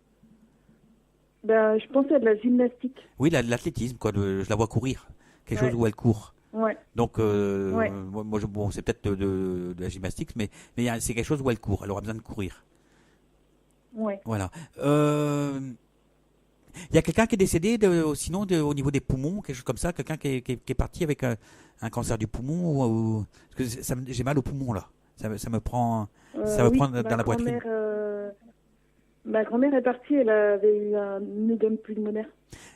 Ben, je pensais à de la gymnastique. Oui, l'athlétisme, quoi. Je la vois courir. Quelque chose Ouais. où elle court. Ouais. Donc, Ouais. bon, c'est peut-être de la gymnastique, mais c'est quelque chose où elle court. Elle aura besoin de courir. Ouais. Voilà. Il y a quelqu'un qui est décédé, sinon, au niveau des poumons, quelque chose comme ça, quelqu'un qui est parti avec un cancer du poumon parce que j'ai mal aux poumons là. Ça me prend Oui, dans la poitrine. Ma grand-mère est partie, elle avait eu un œdème pulmonaire.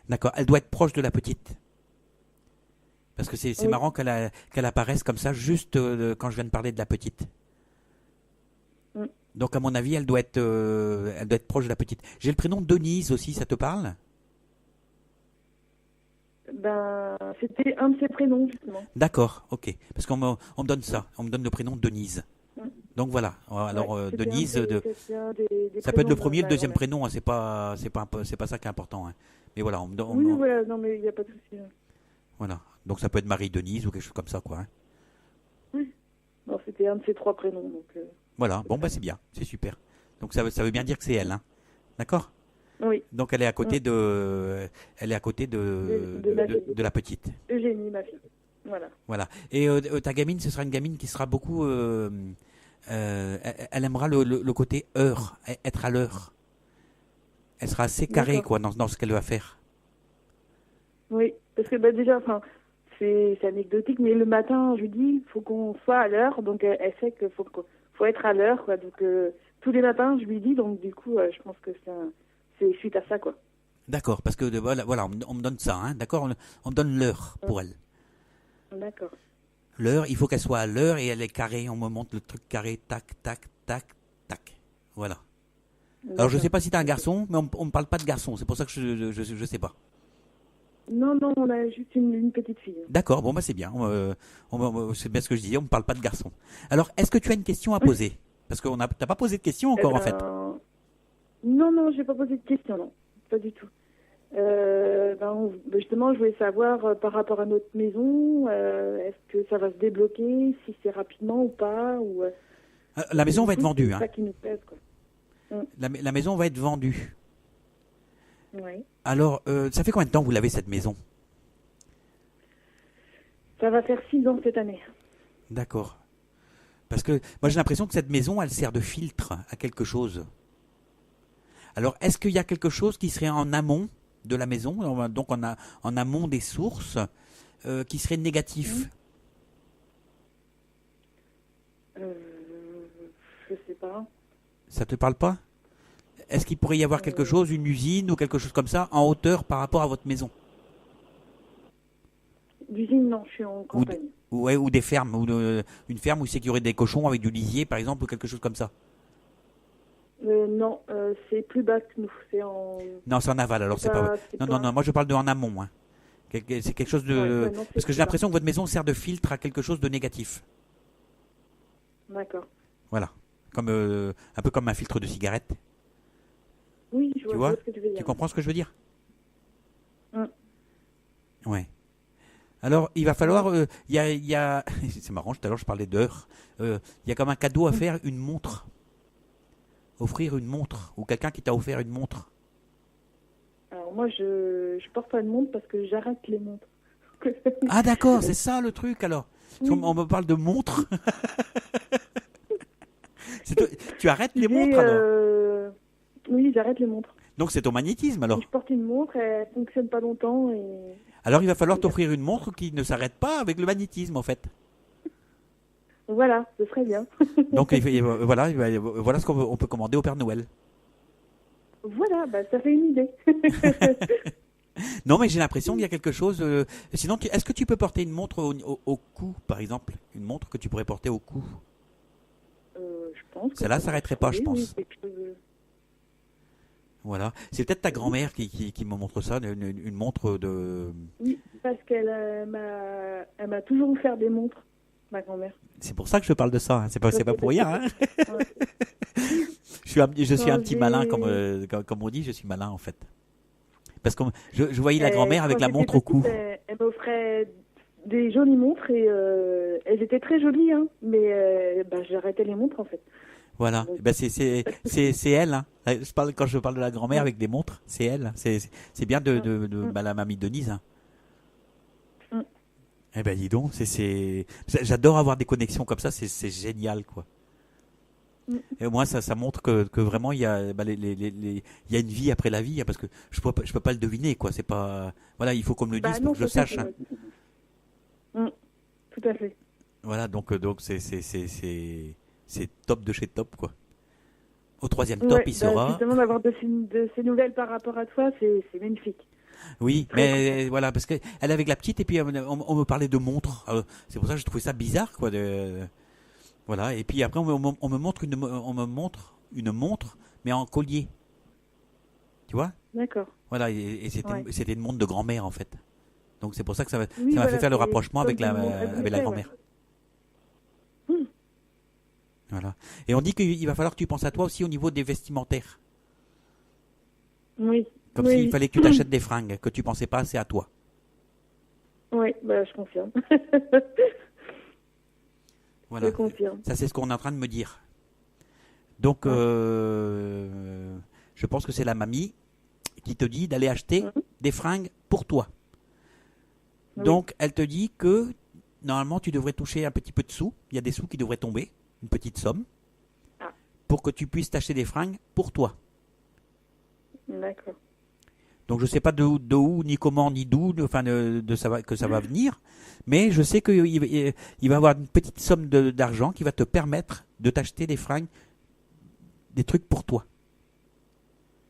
D'accord. Elle doit être proche de la petite. Parce que c'est Oui. marrant qu'elle apparaisse comme ça juste quand je viens de parler de la petite. Mm. Donc à mon avis, elle doit être proche de la petite. J'ai le prénom Denise aussi, ça te parle? Ben, c'était un de ses prénoms, justement. D'accord, ok. Parce on me donne ça, on me donne le prénom Denise. Mm. Donc voilà. Alors Ouais, c'était Denise, c'était un des ça peut être le prénoms de premier, le ma deuxième grand-mère. prénom, hein, c'est pas ça qui est important. Hein. Mais voilà, Oui, voilà, non, mais il n'y a pas de souci. voilà. Donc ça peut être Marie Denise ou quelque chose comme ça, quoi. Hein. Oui. Non, c'était un de ses 3 prénoms, donc... Voilà. Bon bah c'est bien, c'est super. Donc ça veut bien dire que c'est elle, hein. D'accord? Oui, Donc elle est à côté elle est à côté de la petite. Eugénie, ma fille. Voilà. Voilà. Et ta gamine, ce sera une gamine qui sera beaucoup. Elle aimera le côté heure, être à l'heure. Elle sera assez carrée D'accord. quoi dans ce qu'elle va faire. Oui, parce que bah, déjà, enfin, c'est anecdotique, mais le matin, je lui dis, il faut qu'on soit à l'heure, donc elle sait qu'il faut être à l'heure, quoi. Donc tous les matins, je lui dis, donc du coup, je pense que c'est suite à ça, quoi. D'accord, parce que voilà, on me donne ça, hein, d'accord, on me donne l'heure pour elle. D'accord. L'heure, il faut qu'elle soit à l'heure et elle est carrée. On me montre le truc carré, tac, tac, tac, tac. Voilà. Alors je sais pas si t'as un garçon, mais on me parle pas de garçon. C'est pour ça que je sais pas. Non, non, on a juste une petite fille. D'accord, bon bah c'est bien. C'est bien ce que je disais. On me parle pas de garçon. Alors est-ce que tu as une question à poser? Parce que t'as pas posé de question encore en fait. Non, non, j'ai pas posé de question, non, pas du tout. Justement, je voulais savoir par rapport à notre maison, est-ce que ça va se débloquer, si c'est rapidement ou pas, ou. La maison va être vendue. C'est Hein. ça qui nous pèse, quoi. La maison va être vendue. Oui. Alors, ça fait combien de temps que vous l'avez cette maison? Ça va faire 6 ans cette année. D'accord. Parce que moi j'ai l'impression que cette maison, elle sert de filtre à quelque chose. Alors, est-ce qu'il y a quelque chose qui serait en amont de la maison, donc en amont des sources, qui serait négatif? Je sais pas. Ça te parle pas? Est-ce qu'il pourrait y avoir quelque chose, une usine ou quelque chose comme ça, en hauteur par rapport à votre maison? D'usine, non, je suis en campagne. Ou des fermes, une ferme où c'est qu'il y aurait des cochons avec du lisier, par exemple, ou quelque chose comme ça? Non, c'est plus bas que nous. C'est en. Non, c'est en aval, alors c'est pas. Non, moi je parle de en amont. Hein. C'est quelque chose de. non, Parce que j'ai l'impression que votre maison sert de filtre à quelque chose de négatif. D'accord. Voilà. Comme, un peu comme un filtre de cigarette. Oui, je vois ce que tu veux dire. Tu comprends ce que je veux dire? Hum. Ouais. Alors, il va falloir. Il y a c'est marrant, tout à l'heure je parlais d'heures. Il y a comme un cadeau à faire, une montre. Offrir une montre. Ou quelqu'un qui t'a offert une montre. Alors moi, je porte pas de montre parce que j'arrête les montres. Ah d'accord, c'est ça le truc alors. Oui. On me parle de montre. Tu arrêtes les montres alors? j'arrête les montres. Donc c'est ton magnétisme alors. Si je porte une montre, elle fonctionne pas longtemps et Alors il va falloir t'offrir une montre qui ne s'arrête pas avec le magnétisme en fait. voilà, ce serait bien. Donc voilà ce qu'on peut commander au Père Noël. Voilà, bah, ça fait une idée. Non mais j'ai l'impression qu'il y a quelque chose. Sinon, est-ce que tu peux porter une montre au cou par exemple? Une montre que tu pourrais porter au cou? Je pense que Celle-là s'arrêterait pas, je pense. oui, quelque chose. Voilà. C'est peut-être ta grand-mère qui me montre ça, une montre de. Oui, parce qu'elle elle m'a toujours offert des montres, ma grand-mère. C'est pour ça que je parle de ça. Hein. C'est pas pour rien. Hein. Ouais. Je suis un petit malin, j'ai- comme on dit. Je suis malin en fait. Parce que je voyais la grand-mère avec Quand la j'étais montre au cou. petite, elle m'offrait des jolies montres et elles étaient très jolies, hein, mais bah, j'arrêtais les montres en fait. Voilà. Donc, Ben c'est elle. Hein. Quand je parle de la grand-mère avec des montres, c'est elle. C'est bien de la mamie Denise. Hein. Mm. Eh ben dis donc, j'adore avoir des connexions comme ça. C'est génial quoi. Et moi, ça montre que vraiment il y a, il y a une vie après la vie, hein, parce que je peux pas le deviner, quoi. C'est pas, voilà, il faut qu'on me le dise pour non, que je le ça, sache. Hein. tout à fait. Voilà, donc c'est top de chez top, quoi. Au troisième top, Ouais, il bah, sera. justement, d'avoir de ces nouvelles par rapport à toi, c'est magnifique. Oui, Très mais voilà, parce que elle est avec la petite et puis on me parlait de montre. C'est pour ça que je trouvais ça bizarre, quoi. Voilà, et puis après on me montre une montre, mais en collier. Tu vois? D'accord. Voilà, et Ouais. c'était une montre de grand-mère en fait. Donc c'est pour ça que ça m'a Oui, fait voilà, faire le c'est rapprochement comme avec la une montre à avec la gousset, grand-mère. ouais. Hmm. Voilà. Et on dit qu'il va falloir que tu penses à toi aussi au niveau des vestimentaires. Oui. Comme Oui, s'il oui. fallait que tu t'achètes des fringues, que tu pensais pas assez à toi. Oui, bah, je confirme. Voilà. Je confirme. Ça c'est ce qu'on est en train de me dire. Donc Ouais. je pense que c'est la mamie qui te dit d'aller acheter Mhm. des fringues pour toi. Oui. Donc elle te dit que normalement tu devrais toucher un petit peu de sous. Il y a des sous qui devraient tomber, une petite somme, Ah. pour que tu puisses t'acheter des fringues pour toi. D'accord. Donc je sais pas de où, ni comment, ni d'où, que ça va venir, mais je sais qu'il il va avoir une petite somme d'argent qui va te permettre de t'acheter des fringues, des trucs pour toi.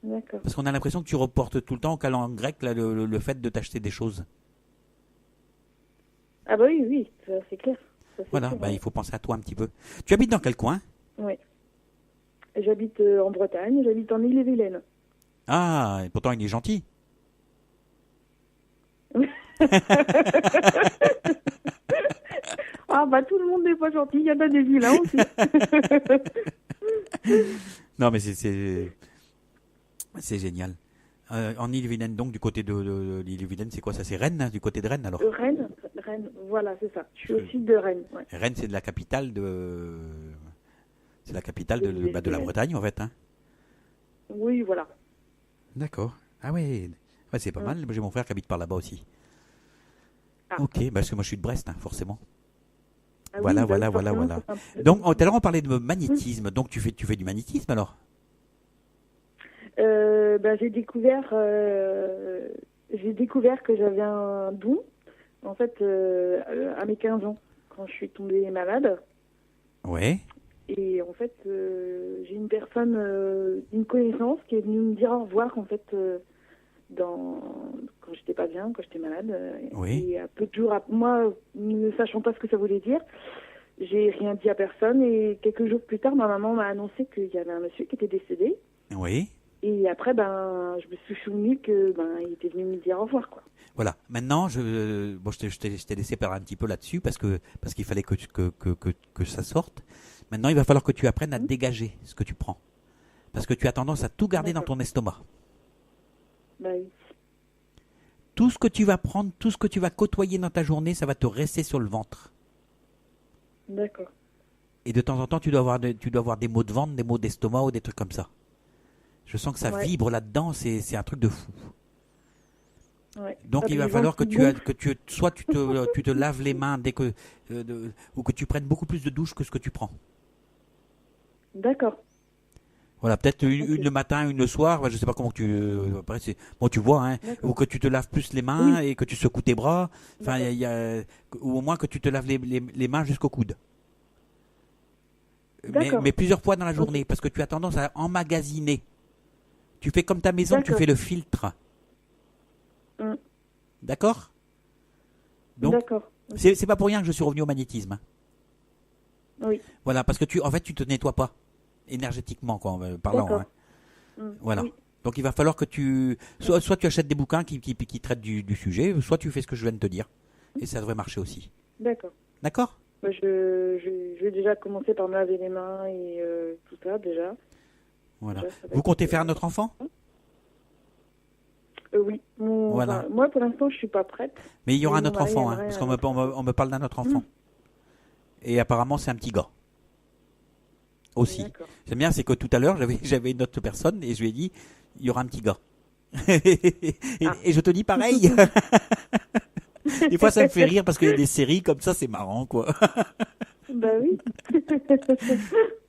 D'accord. Parce qu'on a l'impression que tu reportes tout le temps au calendrier grec là, le fait de t'acheter des choses. Ah bah oui, oui, ça, c'est clair. Ça, c'est Voilà, clair, bah, ouais. il faut penser à toi un petit peu. Tu habites dans quel coin? Oui. J'habite en Bretagne, j'habite en Ille-et-Vilaine. Ah, et pourtant il est gentil. Ah bah tout le monde n'est pas gentil, il y en a des vilains aussi. Non mais c'est génial. En Ille-et-Vilaine, donc du côté de l'Ille-et-Vilaine, c'est quoi ça? C'est Rennes, hein, du côté de Rennes alors? Rennes, voilà, c'est ça. Je suis au sud de Rennes. Ouais. Rennes, c'est la capitale de la Des- Bretagne en fait. Hein. Oui, voilà. D'accord. Ah ouais, ouais c'est pas Mm. mal. J'ai mon frère qui habite par là-bas aussi. Ah. Ok, parce que moi je suis de Brest, hein, forcément. Ah oui, Voilà, bah, voilà. forcément, c'est un peu- Donc, tout à l'heure on parlait de magnétisme. Donc tu fais du magnétisme alors? bah, j'ai découvert que j'avais un don, en fait, à mes 15 ans, quand je suis tombée malade. Ouais. Et en fait, j'ai une personne, une connaissance qui est venue me dire au revoir, en fait, quand j'étais pas bien, quand j'étais malade. Oui. Et à peu de jours, moi, ne sachant pas ce que ça voulait dire, j'ai rien dit à personne. Et quelques jours plus tard, ma maman m'a annoncé qu'il y avait un monsieur qui était décédé. Oui. Et après, je me suis souvenu que il était venu me dire au revoir, quoi. Voilà. Maintenant, je t'ai laissé perdre un petit peu là-dessus parce qu'il fallait que ça sorte. Maintenant, il va falloir que tu apprennes à dégager ce que tu prends. Parce que tu as tendance à tout garder dans D'accord. ton estomac. Bah oui. Tout ce que tu vas prendre, tout ce que tu vas côtoyer dans ta journée, ça va te rester sur le ventre. D'accord. Et de temps en temps, tu dois avoir des maux de ventre, des maux d'estomac ou des trucs comme ça. Je sens que ça Ouais. vibre là-dedans, c'est un truc de fou. Ouais. Donc Ah, il puis va le falloir ventre que qui gonfle. soit tu te laves les mains ou que tu prennes beaucoup plus de douches que ce que tu prends. D'accord. Voilà, peut-être une, Ok. une le matin, une le soir. Je sais pas comment après, bon, tu vois, hein, D'accord. ou que tu te laves plus les mains et que tu secoues tes bras. Enfin, D'accord. ou au moins que tu te laves les mains jusqu'au coude. D'accord. Mais plusieurs fois dans la Ok. journée, parce que tu as tendance à emmagasiner. Tu fais comme ta maison, tu D'accord. fais le filtre. Mm. D'accord? Donc, D'accord. c'est pas pour rien que je suis revenu au magnétisme, hein. Oui. Voilà, parce que en fait, tu te nettoies pas énergétiquement, quoi, parlant, D'accord. hein. Mm. Voilà. Oui. Donc, il va falloir que soit tu achètes des bouquins qui traitent du sujet, soit tu fais ce que je viens de te dire. Et ça devrait marcher aussi. D'accord. D'accord? Bah, je vais déjà commencer par me laver les mains et tout ça déjà. Voilà. Déjà, ça va Vous être, comptez faire un autre enfant? Oui. Voilà. Enfin, moi, pour l'instant, je suis pas prête. Mais il y aura Mais un mon autre mari enfant, hein, aimerait parce un qu'on autre enfant. on me parle d'un autre enfant. Mm. Et apparemment, c'est un petit gars. Aussi. D'accord. J'aime bien, c'est que tout à l'heure, j'avais une autre personne et je lui ai dit, il y aura un petit gars. et, Ah. et je te dis pareil. Des fois, ça me fait rire parce qu'il y a des séries comme ça, c'est marrant, quoi. Bah oui.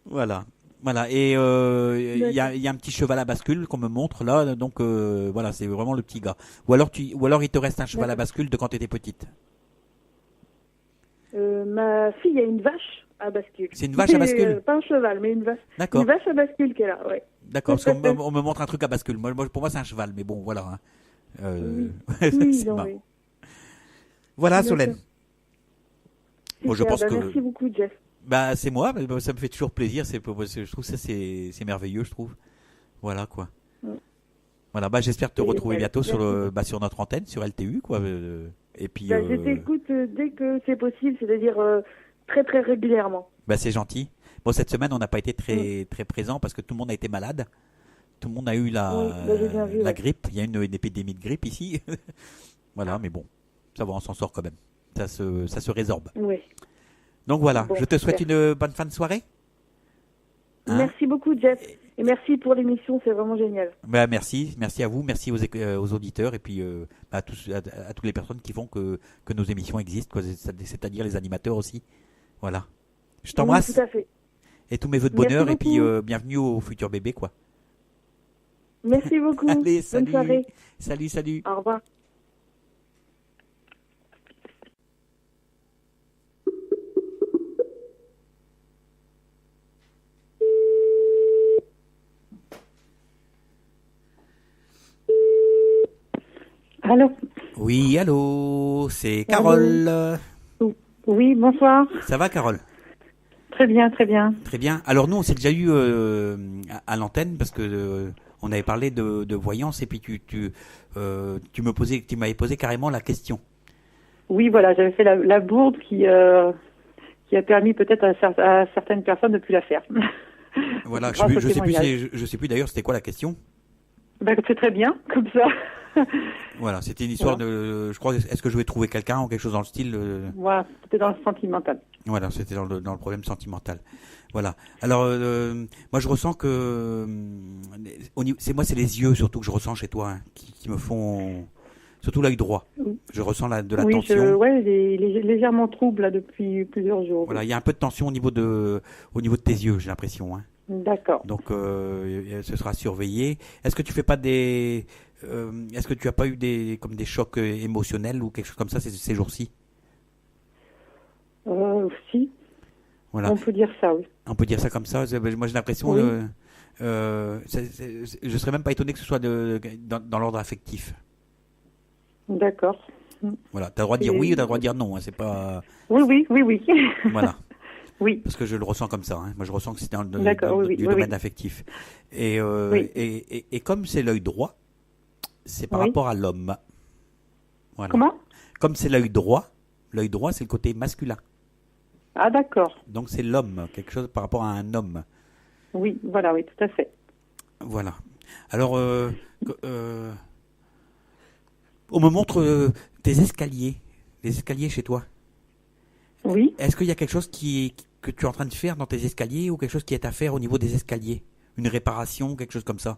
Voilà. Voilà. Et il y a un petit cheval à bascule qu'on me montre là. Donc voilà, c'est vraiment le petit gars. Ou alors il te reste un cheval à D'accord. bascule de quand tu étais petite. Ma fille a une vache à bascule. C'est une vache à bascule? Pas un cheval, mais une vache. D'accord. Une vache à bascule qu'elle a, ouais. D'accord. Parce qu'on me montre un truc à bascule. Pour moi, c'est un cheval. Mais bon, voilà, hein. Oui, C'est non, marrant. oui. Voilà, D'accord. Solène. Bon, je Super, pense que merci beaucoup, Jeff. bah c'est moi. Mais ça me fait toujours plaisir. Je trouve ça c'est merveilleux, je trouve. Voilà, quoi. Mm. Voilà, bah j'espère te Et retrouver voilà, bientôt merci. sur notre antenne, sur LTU, quoi. Et puis Bah, je t'écoute dès que c'est possible, c'est-à-dire très très régulièrement. bah c'est gentil. Bon, cette semaine, on n'a pas été très présent parce que tout le monde a été malade. Tout le monde a eu Oui, bah, j'ai bien vu, la ouais. grippe. Il y a une épidémie de grippe ici. Voilà, mais bon, ça va, on s'en sort quand même. Ça se résorbe. Oui. Donc voilà, Bon, je te souhaite super. une bonne fin de soirée. Hein? Merci beaucoup, Jeff. Et merci pour l'émission, c'est vraiment génial. Bah, merci à vous, merci aux auditeurs et puis à toutes les personnes qui font que nos émissions existent, quoi, c'est-à-dire les animateurs aussi. Voilà. Je t'embrasse Oui, tout à fait. et tous mes vœux de Merci bonheur et puis beaucoup. bienvenue au futur bébé, quoi. Merci beaucoup. Allez, Bonne salut. soirée. Salut. Au revoir. Allô? Oui, allô, c'est Carole. Oui, bonsoir. Ça va, Carole? Très bien, très bien. Très bien. Alors nous, on s'est déjà eu à l'antenne parce que on avait parlé de voyance et puis tu m'avais posé carrément la question. Oui, voilà, j'avais fait la bourde qui a permis peut-être à certaines personnes de plus la faire. Voilà, Grâce au je sais plus, témoignage. je sais plus d'ailleurs c'était quoi la question. Ben, c'est très bien, comme ça. Voilà, c'était une histoire de, je crois, est-ce que je vais trouver quelqu'un ou quelque chose dans le style. Voilà, c'était dans le sentimental. Voilà, c'était dans le problème sentimental. Voilà. Alors, moi, je ressens que c'est les yeux surtout que je ressens chez toi, hein, qui me font, surtout l'œil droit. Je ressens de la Oui, tension. ouais, légèrement trouble là depuis plusieurs jours. Voilà, il y a un peu de tension au niveau de tes yeux, j'ai l'impression, hein. D'accord. Donc, ce sera surveillé. Est-ce que tu fais pas est-ce que tu as pas eu des chocs émotionnels ou quelque chose comme ça ces jours-ci? Si, Voilà. on peut dire ça, oui. On peut dire ça comme ça. Moi, j'ai l'impression, Oui. je serais même pas étonné que ce soit dans l'ordre affectif. D'accord. Voilà. T'as le droit de dire oui ou t'as le droit de dire non, hein, c'est pas. Oui. Voilà. Oui. Parce que je le ressens comme ça, hein. Moi, je ressens que c'est dans D'accord, oui, du oui, domaine oui. affectif. Et, Oui. et comme c'est l'œil droit, c'est par Oui. rapport à l'homme. Voilà. Comment? Comme c'est l'œil droit, c'est le côté masculin. Ah, d'accord. Donc c'est l'homme, quelque chose par rapport à un homme. Oui, voilà, oui, tout à fait. Voilà. Alors, on me montre tes escaliers, les escaliers chez toi. Oui. Est-ce qu'il y a quelque chose que tu es en train de faire dans tes escaliers ou quelque chose qui est à faire au niveau des escaliers? Une réparation, quelque chose comme ça?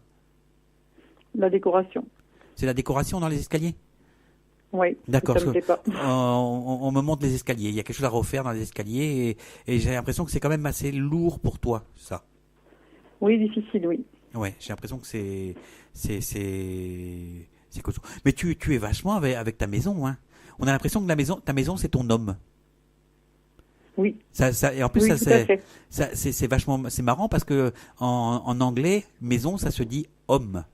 La décoration. C'est la décoration dans les escaliers? Oui. D'accord. Ça me plaît pas. On me montre les escaliers. Il y a quelque chose à refaire dans les escaliers et j'ai l'impression que c'est quand même assez lourd pour toi, ça. Oui, difficile, oui. Ouais, j'ai l'impression que c'est costaud. Mais tu es vachement avec ta maison, hein. On a l'impression que ta maison, c'est ton homme. Oui. Et en plus, Oui, ça, tout à fait. c'est vachement, c'est marrant parce que en anglais, maison, ça se dit homme.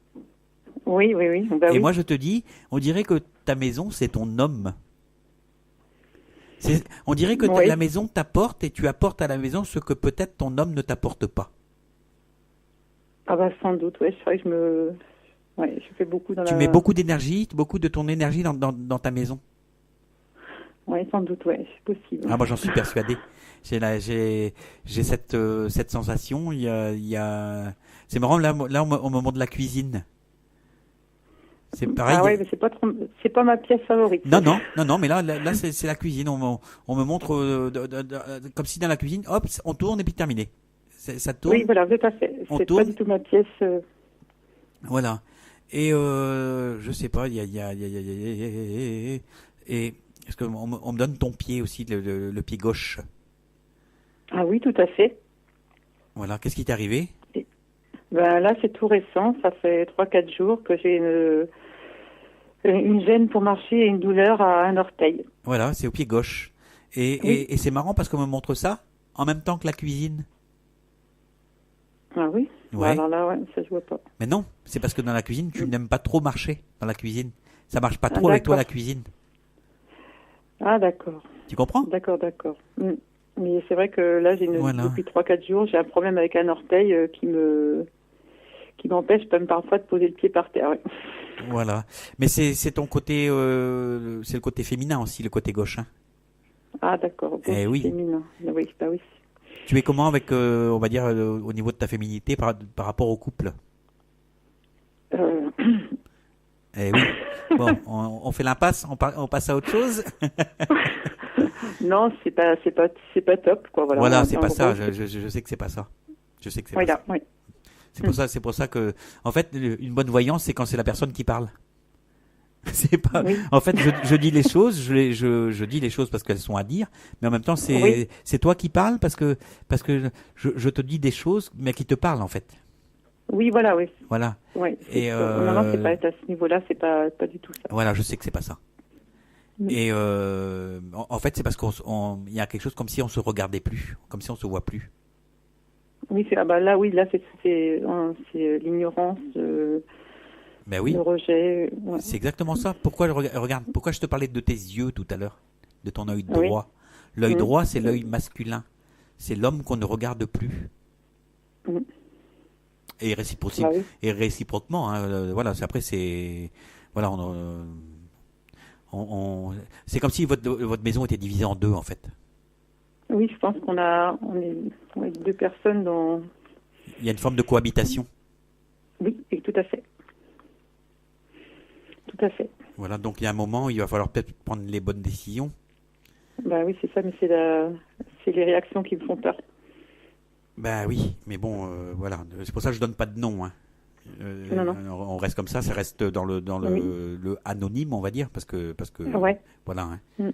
Oui, oui, oui. Bah, Et oui. moi, je te dis, on dirait que ta maison, c'est ton homme. On dirait que Oui. la maison t'apporte et tu apportes à la maison ce que peut-être ton homme ne t'apporte pas. Ah bah sans doute, ouais. C'est vrai que je fais beaucoup dans Tu mets beaucoup d'énergie, beaucoup de ton énergie dans ta maison. Oui, sans doute, ouais, c'est possible. Ah, moi, j'en suis persuadé. J'ai cette sensation. C'est marrant, là, on me montre la cuisine. C'est pareil. Ah ouais, mais c'est pas ma pièce favorite. Non, mais là, c'est la cuisine. On me montre comme si dans la cuisine, hop, on tourne et puis terminé. Ça tourne. Oui, voilà, tout à fait. On C'est tourne. pas du tout ma pièce. Voilà. Et je sais pas, et est-ce on me donne ton pied aussi, le pied gauche. Ah oui, tout à fait. Voilà. Qu'est-ce qui t'est arrivé? Ben là, c'est tout récent. Ça fait 3-4 jours que j'ai une gêne pour marcher et une douleur à un orteil. Voilà, c'est au pied gauche. Oui. Et c'est marrant parce qu'on me montre ça en même temps que la cuisine. Ah oui. Ouais. Alors là, ouais, ça je vois pas. Mais non, c'est parce que dans la cuisine, tu n'aimes pas trop marcher dans la cuisine. Ça marche pas trop avec toi la cuisine. Ah d'accord. Tu comprends? D'accord. Mm. Mais c'est vrai que là, Voilà. depuis 3-4 jours, j'ai un problème avec un orteil qui m'empêche même parfois de poser le pied par terre. Ouais. Voilà. Mais c'est ton côté, c'est le côté féminin aussi, le côté gauche. Hein. Ah d'accord. Eh oui. Féminin. Oui, bah oui. Tu es comment avec, on va dire, au niveau de ta féminité par rapport au couple? Eh oui. Bon, on fait l'impasse, on passe à autre chose. Non, c'est pas top, quoi. Voilà, c'est En pas gros, ça. Je sais que c'est pas ça. Je sais que c'est pas Voilà, ça. oui. C'est pour ça que, en fait, une bonne voyance, c'est quand c'est la personne qui parle. C'est pas. Oui. En fait, je dis les choses, je dis les choses parce qu'elles sont à dire, mais en même temps, Oui. c'est toi qui parles parce que je te dis des choses, mais qui te parlent en fait. Oui, voilà, oui. Voilà. Oui. Et Non, c'est pas à ce niveau-là, c'est pas du tout ça. Voilà, je sais que c'est pas ça. Mm. Et en fait, c'est parce il y a quelque chose comme si on se regardait plus, comme si on se voit plus. Oui, là, c'est l'ignorance, Ben oui. le rejet. Ouais. C'est exactement ça. Regarde, pourquoi je te parlais de tes yeux tout à l'heure, de ton œil Oui. droit. L'œil Mm. droit, c'est l'œil masculin. C'est l'homme qu'on ne regarde plus. Mm. Et Ah oui. réciproquement, hein, voilà. Après, voilà, c'est comme si votre maison était divisée en deux, en fait. Oui, je pense on est deux personnes dans. Il y a une forme de cohabitation. Oui, et tout à fait. Tout à fait. Voilà, donc il y a un moment où il va falloir peut-être prendre les bonnes décisions. Bah oui, c'est ça, mais c'est les réactions qui me font peur. Ben oui, mais bon, voilà. C'est pour ça que je donne pas de nom. Hein. Non. On reste comme ça reste dans le Oui. le anonyme, on va dire, parce que Ouais. voilà. Hein.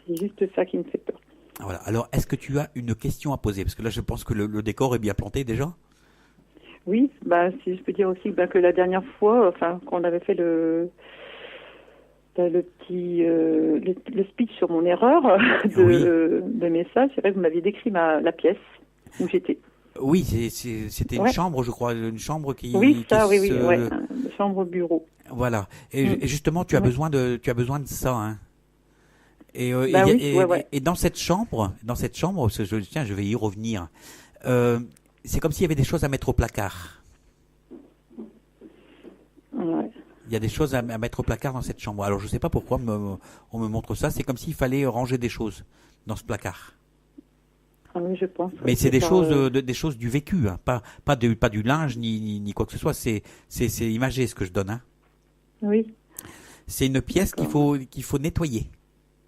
C'est juste ça qui me fait peur. Voilà. Alors, est-ce que tu as une question à poser? Parce que là, je pense que le décor est bien planté déjà. Oui, bah si je peux dire aussi que la dernière fois, enfin, quand on avait fait le petit le speech sur mon erreur de message, c'est vrai que vous m'aviez décrit la pièce où j'étais. Oui, c'était une chambre, je crois, une chambre qui. Oui, ça, qui oui, ouais, une chambre bureau. Voilà. Et justement, tu as besoin de ça, hein. Et, et dans cette chambre, je vais y revenir. C'est comme s'il y avait des choses à mettre au placard. Ouais. Il y a des choses à mettre au placard dans cette chambre. Alors je sais pas pourquoi on me montre ça. C'est comme s'il fallait ranger des choses dans ce placard. Ah oui, je pense. Mais c'est des choses, des choses du vécu, hein. Pas du linge ni quoi que ce soit. C'est imagé ce que je donne, hein. Oui. C'est une pièce qu'il faut nettoyer.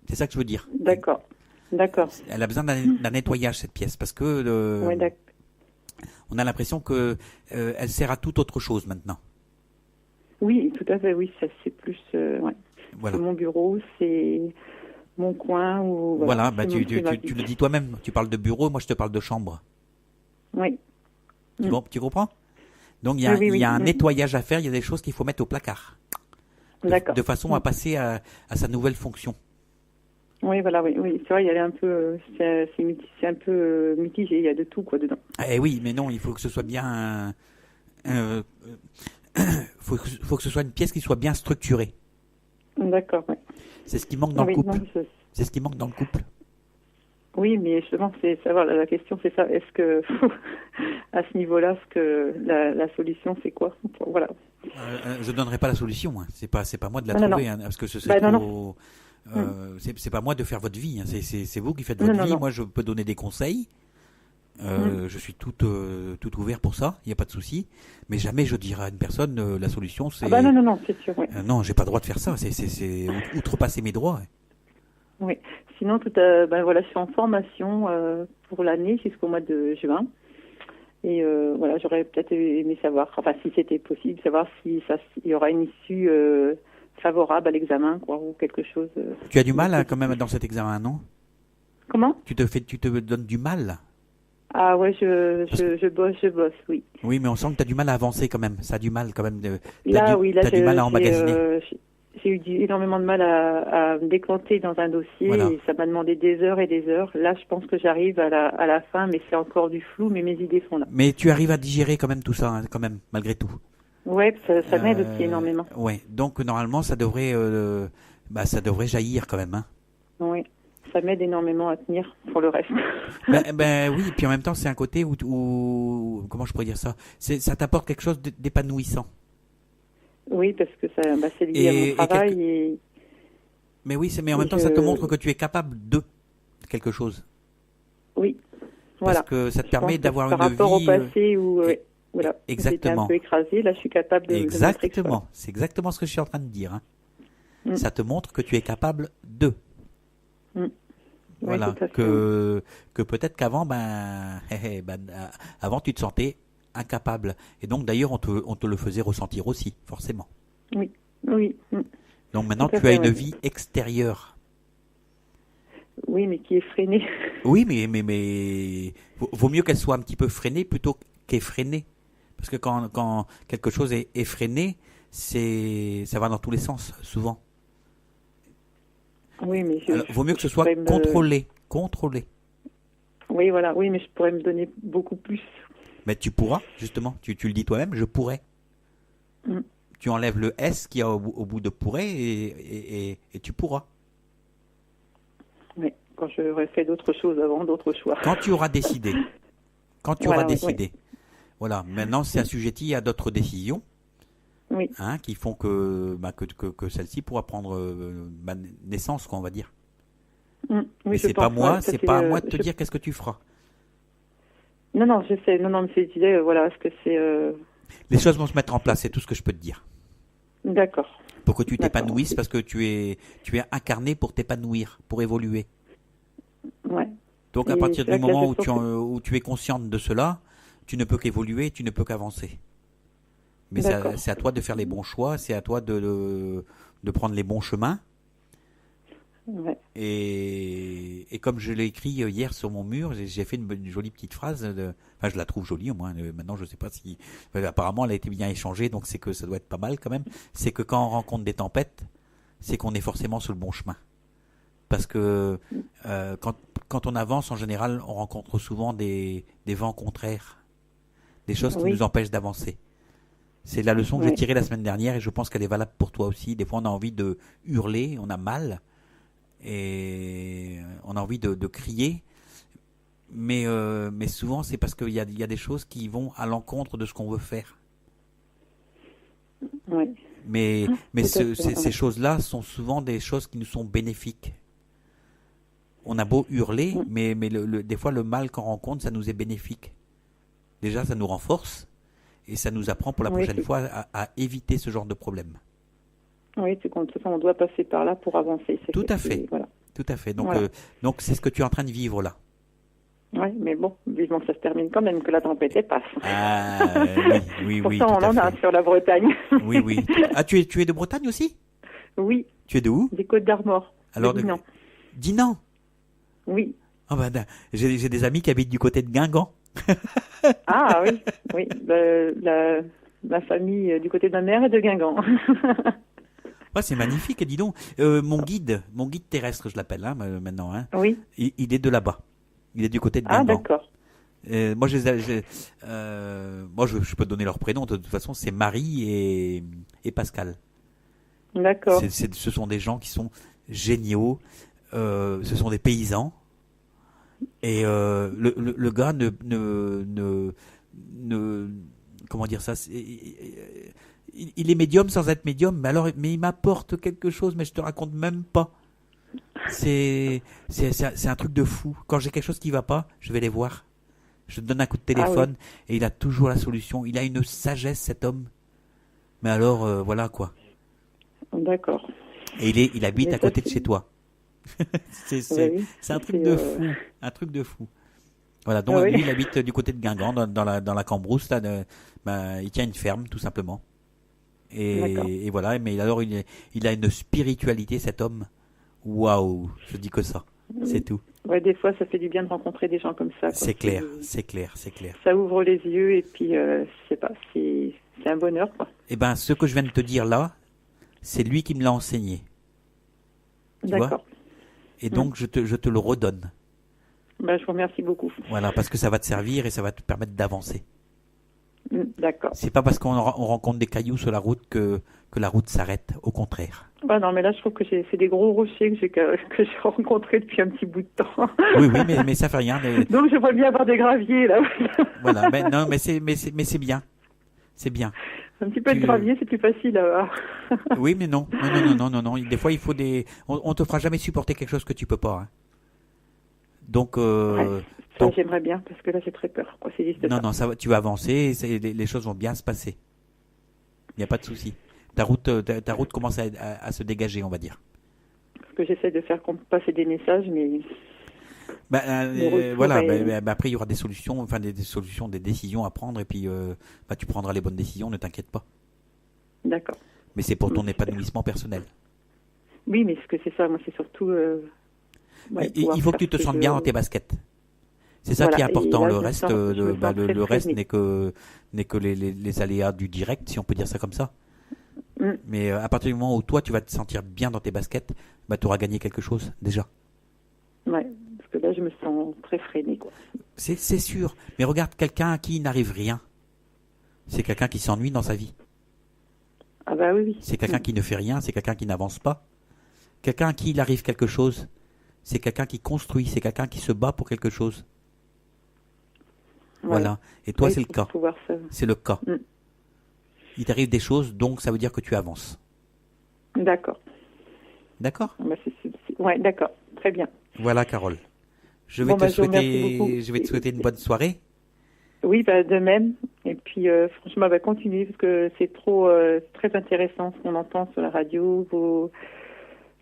C'est ça que je veux dire. D'accord. Elle a besoin d'un nettoyage, cette pièce, parce que on a l'impression que elle sert à toute autre chose maintenant. Oui, tout à fait. Oui, ça c'est plus. Voilà. C'est mon bureau, c'est mon coin. Voilà, tu le dis toi-même. Tu parles de bureau, moi je te parle de chambre. Oui. Tu comprends? Donc il y a un nettoyage à faire, il y a des choses qu'il faut mettre au placard. D'accord. De façon à passer à sa nouvelle fonction. Oui, voilà, oui. C'est vrai, il y a un peu, c'est un peu mitigé, il y a de tout, quoi, dedans. Eh oui, mais non, il faut que ce soit bien, faut que ce soit une pièce qui soit bien structurée. D'accord, oui. C'est ce qui manque dans le couple. Non, C'est ce qui manque dans le couple. Oui, mais justement, c'est savoir, la question, c'est ça. Est-ce que, à ce niveau-là, la solution, c'est quoi? Voilà. Je donnerai pas la solution, hein. C'est pas moi de la Non, trouver, non. hein, parce que c'est non. c'est pas moi de faire votre vie, hein. C'est vous qui faites votre vie. Non. Moi, je peux donner des conseils. Je suis tout ouvert pour ça, il n'y a pas de souci. Mais jamais je dirai à une personne la solution, c'est. Non, c'est sûr. Oui. Non, j'ai pas le droit de faire ça. C'est outrepasser mes droits. Oui. Sinon, voilà, je suis en formation pour l'année jusqu'au mois de juin. Et voilà, j'aurais peut-être aimé savoir, enfin, si c'était possible, savoir si il y aura une issue favorable à l'examen, quoi, ou quelque chose. Tu as du mal quand même dans cet examen, non? Comment? Tu te donnes du mal. Ah ouais, je bosse, oui. Oui, mais on sent que tu as du mal à avancer quand même. Ça a du mal quand même. Là, t'as du mal à emmagasiner. J'ai eu énormément de mal à me décanter dans un dossier, voilà. Et ça m'a demandé des heures et des heures. Là, je pense que j'arrive à la fin, mais c'est encore du flou, mais mes idées sont là. Mais tu arrives à digérer quand même tout ça, hein, quand même, malgré tout. Ouais, ça m'aide aussi énormément. Ouais, donc normalement, ça devrait jaillir quand même, hein. Oui, ça m'aide énormément à tenir pour le reste. Oui, puis en même temps, c'est un côté où comment je pourrais dire ça? Ça t'apporte quelque chose d'épanouissant. Oui, parce que c'est lié à mon travail. Mais oui, mais en même temps, ça te montre que tu es capable de quelque chose. Oui, voilà. Parce que ça te permet d'avoir une vie... Par rapport au passé où voilà, j'étais un peu écrasée, là, je suis capable de... Exactement, c'est exactement ce que je suis en train de dire. Hein. Ça te montre que tu es capable de. Voilà, oui, que peut-être qu'avant, avant tu te sentais incapable. Et donc d'ailleurs, on te le faisait ressentir aussi, forcément. Oui. Donc maintenant, tu as une vie extérieure. Oui, mais qui est freinée. Oui, mais vaut mieux qu'elle soit un petit peu freinée plutôt qu'effrénée. Parce que quand quelque chose est effréné, ça va dans tous les sens, souvent. Oui, mais vaut mieux que ce soit contrôlé. Oui, voilà. Oui, mais je pourrais me donner beaucoup plus. Mais tu pourras, justement. Tu le dis toi-même, je pourrais. Tu enlèves le S qu'il y a au bout de pourrait et tu pourras. Oui, quand j'aurai fait d'autres choses avant, d'autres choix. Quand tu auras décidé. Oui. Voilà, maintenant c'est assujetti à d'autres décisions. Oui. Qui font que celle-ci pourra prendre naissance, quoi, on va dire. Oui, mais c'est pas moi, à moi de te dire qu'est-ce que tu feras. Non, je sais. Non, mais c'est l'idée, voilà, ce que c'est... Les choses vont se mettre en place, c'est tout ce que je peux te dire. D'accord. Pour que tu t'épanouisses, parce que tu es incarné pour t'épanouir, pour évoluer. Ouais. Donc à partir du moment où tu es consciente de cela, tu ne peux qu'évoluer, tu ne peux qu'avancer. Mais c'est à toi de faire les bons choix, c'est à toi de prendre les bons chemins. Ouais. Et comme je l'ai écrit hier sur mon mur, j'ai fait une jolie petite phrase. Enfin, je la trouve jolie au moins. Maintenant, je ne sais pas si... apparemment, elle a été bien échangée, donc c'est que ça doit être pas mal quand même. C'est que quand on rencontre des tempêtes, c'est qu'on est forcément sur le bon chemin. Parce que quand on avance, en général, on rencontre souvent des vents contraires. Des choses qui nous empêchent d'avancer. C'est la leçon que j'ai tirée la semaine dernière et je pense qu'elle est valable pour toi aussi. Des fois, on a envie de hurler, on a mal et on a envie de crier. Mais souvent, c'est parce qu'il y a des choses qui vont à l'encontre de ce qu'on veut faire. Oui. Mais ces choses-là sont souvent des choses qui nous sont bénéfiques. On a beau hurler, mais des fois, le mal qu'on rencontre, ça nous est bénéfique. Déjà, ça nous renforce. Et ça nous apprend pour la prochaine fois à éviter ce genre de problème. Oui, de toute façon, on doit passer par là pour avancer. Tout à fait. Voilà. Tout à fait. Donc, donc c'est ce que tu es en train de vivre là. Oui, mais bon, vivement que ça se termine quand même, que la tempête passe. Ah, oui. Pourtant, on en a sur la Bretagne. Oui. Ah, tu es de Bretagne aussi? Oui. Tu es de où? Des Côtes d'Armor. Alors, de Dinan? Oui. Oh, j'ai des amis qui habitent du côté de Guingamp. Ah oui, oui. Ma famille du côté de ma mère est de Guingamp. Ouais, c'est magnifique, dis donc. Mon guide terrestre, je l'appelle maintenant, hein, Oui. il est de là-bas. Il est du côté de Ah, Guingamp. d'accord. Moi, je peux te donner leur prénom. De toute façon, c'est Marie et Pascal. D'accord. Ce sont des gens qui sont géniaux. Ce sont des paysans. Et le gars comment dire ça, il est médium sans être médium, mais il m'apporte quelque chose, mais je te raconte même pas. C'est un truc de fou. Quand j'ai quelque chose qui va pas, je vais les voir. Je donne un coup de téléphone et il a toujours la solution. Il a une sagesse, cet homme. Mais alors, voilà quoi. D'accord. Et il habite à côté de chez toi. C'est un truc de fou. Un truc de fou. Voilà, donc lui, il habite du côté de Guingamp, dans la Cambrousse. Là, il tient une ferme, tout simplement. Et voilà, mais alors il a une spiritualité, cet homme. Waouh, je dis que ça. C'est tout. Ouais, des fois, ça fait du bien de rencontrer des gens comme ça. C'est clair. Ça ouvre les yeux et puis, je sais pas, c'est un bonheur, quoi. Eh ben, ce que je viens de te dire là, c'est lui qui me l'a enseigné. Tu vois ? Et donc, je te le redonne. Ben, je vous remercie beaucoup. Voilà, parce que ça va te servir et ça va te permettre d'avancer. D'accord. C'est pas parce qu'on rencontre des cailloux sur la route que la route s'arrête, au contraire. Ah non, mais là, je trouve que c'est des gros rochers que j'ai rencontrés depuis un petit bout de temps. Oui, mais ça fait rien. Donc, j'aimerais bien avoir des graviers, là. Voilà, mais c'est bien. C'est bien. Un petit peu de gravier, c'est plus facile à avoir. Oui, mais non. Des fois, il faut on te fera jamais supporter quelque chose que tu peux pas. Hein. Donc, j'aimerais bien, parce que là, j'ai très peur, quoi. C'est juste non, ça va, tu vas avancer, les choses vont bien se passer. Il n'y a pas de souci. Ta route commence à se dégager, on va dire. Parce que j'essaie de faire passer des messages, mais... Voilà, après, il y aura des solutions, des décisions à prendre, et puis tu prendras les bonnes décisions, ne t'inquiète pas. D'accord. Mais c'est pour ton épanouissement personnel. Oui, mais ce que c'est ça, moi, c'est surtout... il faut que tu te sentes bien dans tes baskets. C'est ça qui est important. Le reste, le reste n'est que les aléas du direct, si on peut dire ça comme ça. Mais à partir du moment où toi, tu vas te sentir bien dans tes baskets, tu auras gagné quelque chose déjà. Ouais, parce que là, je me sens très freinée, quoi. C'est sûr. Mais regarde, quelqu'un à qui il n'arrive rien, c'est quelqu'un qui s'ennuie dans sa vie. Ah bah oui. C'est quelqu'un qui ne fait rien, c'est quelqu'un qui n'avance pas. Quelqu'un à qui il arrive quelque chose, c'est quelqu'un qui construit, c'est quelqu'un qui se bat pour quelque chose. Ouais. Voilà. Et toi, c'est le cas. C'est le cas. Il t'arrive des choses, donc ça veut dire que tu avances. D'accord. D'accord ? Ouais, d'accord. Très bien. Voilà, Carole. Je vais te souhaiter une bonne soirée. Oui, de même. Et puis, franchement, continuez, parce que c'est très intéressant ce qu'on entend sur la radio,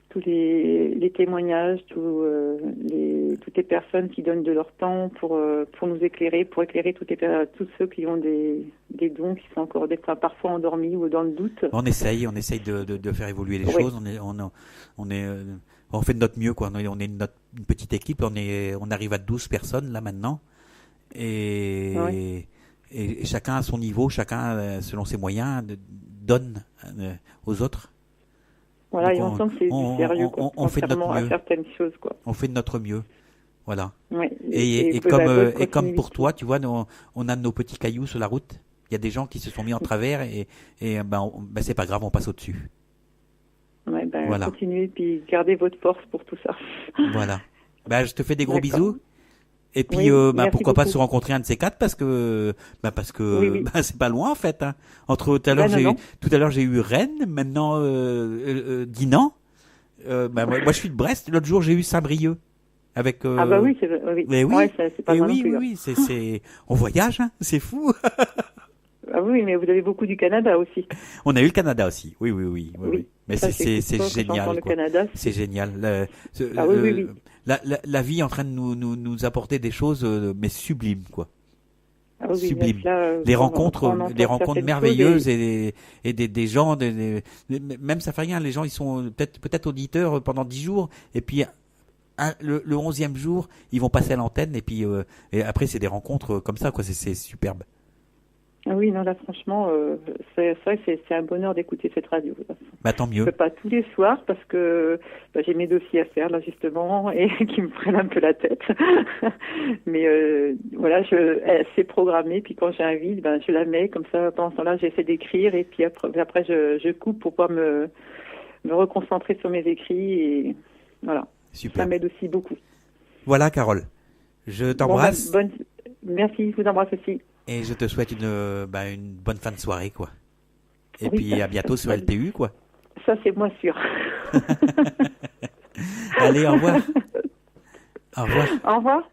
tous les témoignages, toutes les personnes qui donnent de leur temps pour nous éclairer, pour éclairer tous ceux qui ont des dons qui sont encore parfois endormis ou dans le doute. On essaye de faire évoluer les choses. On fait de notre mieux, quoi. On est une petite équipe. On arrive à 12 personnes là maintenant, et chacun à son niveau, chacun selon ses moyens donne aux autres. Voilà, donc et on sent que c'est du sérieux, quoi. On fait de notre mieux. À certaines choses, quoi. On fait de notre mieux. Voilà. Ouais, et comme pour toi, tu vois, on a nos petits cailloux sur la route. Il y a des gens qui se sont mis en travers et c'est pas grave, on passe au-dessus. Ouais, voilà. Continuez, puis gardez votre force pour tout ça. Voilà. Je te fais des gros D'accord. bisous. Et puis, pourquoi pas se rencontrer un de ces quatre, parce que c'est pas loin, en fait, hein. Tout à l'heure, j'ai eu Rennes, maintenant, Dinan. Moi, je suis de Brest. L'autre jour, j'ai eu Saint-Brieuc. Avec, Ah bah oui, c'est Mais oui. Ouais, c'est pas loin non plus. Oui, on voyage, hein. C'est fou. Ah oui, mais vous avez beaucoup du Canada aussi. On a eu le Canada aussi. Oui. Mais ça, c'est génial. Le Canada, c'est génial. Oui. La vie est en train de nous apporter des choses, mais sublimes, quoi. Ah oui, Sublimes. Là, les rencontres merveilleuses et des gens, même ça fait rien. Les gens, ils sont peut-être auditeurs pendant 10 jours, et puis le 11e jour, ils vont passer à l'antenne et puis et après c'est des rencontres comme ça, quoi. C'est superbe. Ah oui, non, là, franchement, c'est vrai que c'est un bonheur d'écouter cette radio. Là. Bah, tant mieux. Je ne peux pas tous les soirs parce que j'ai mes dossiers à faire, là, justement, et qui me prennent un peu la tête. Mais voilà, c'est programmé, puis quand j'ai un vide, je la mets, comme ça, pendant ce temps-là, j'essaie d'écrire, et puis après je coupe pour pouvoir me reconcentrer sur mes écrits, et voilà. Super. Ça m'aide aussi beaucoup. Voilà, Carole. Je t'embrasse. Merci, je vous embrasse aussi. Et je te souhaite une bonne fin de soirée, quoi. Et oui, puis à bientôt sur LTU, quoi. Ça, c'est moi sûr. Allez, au revoir. Au revoir. Au revoir.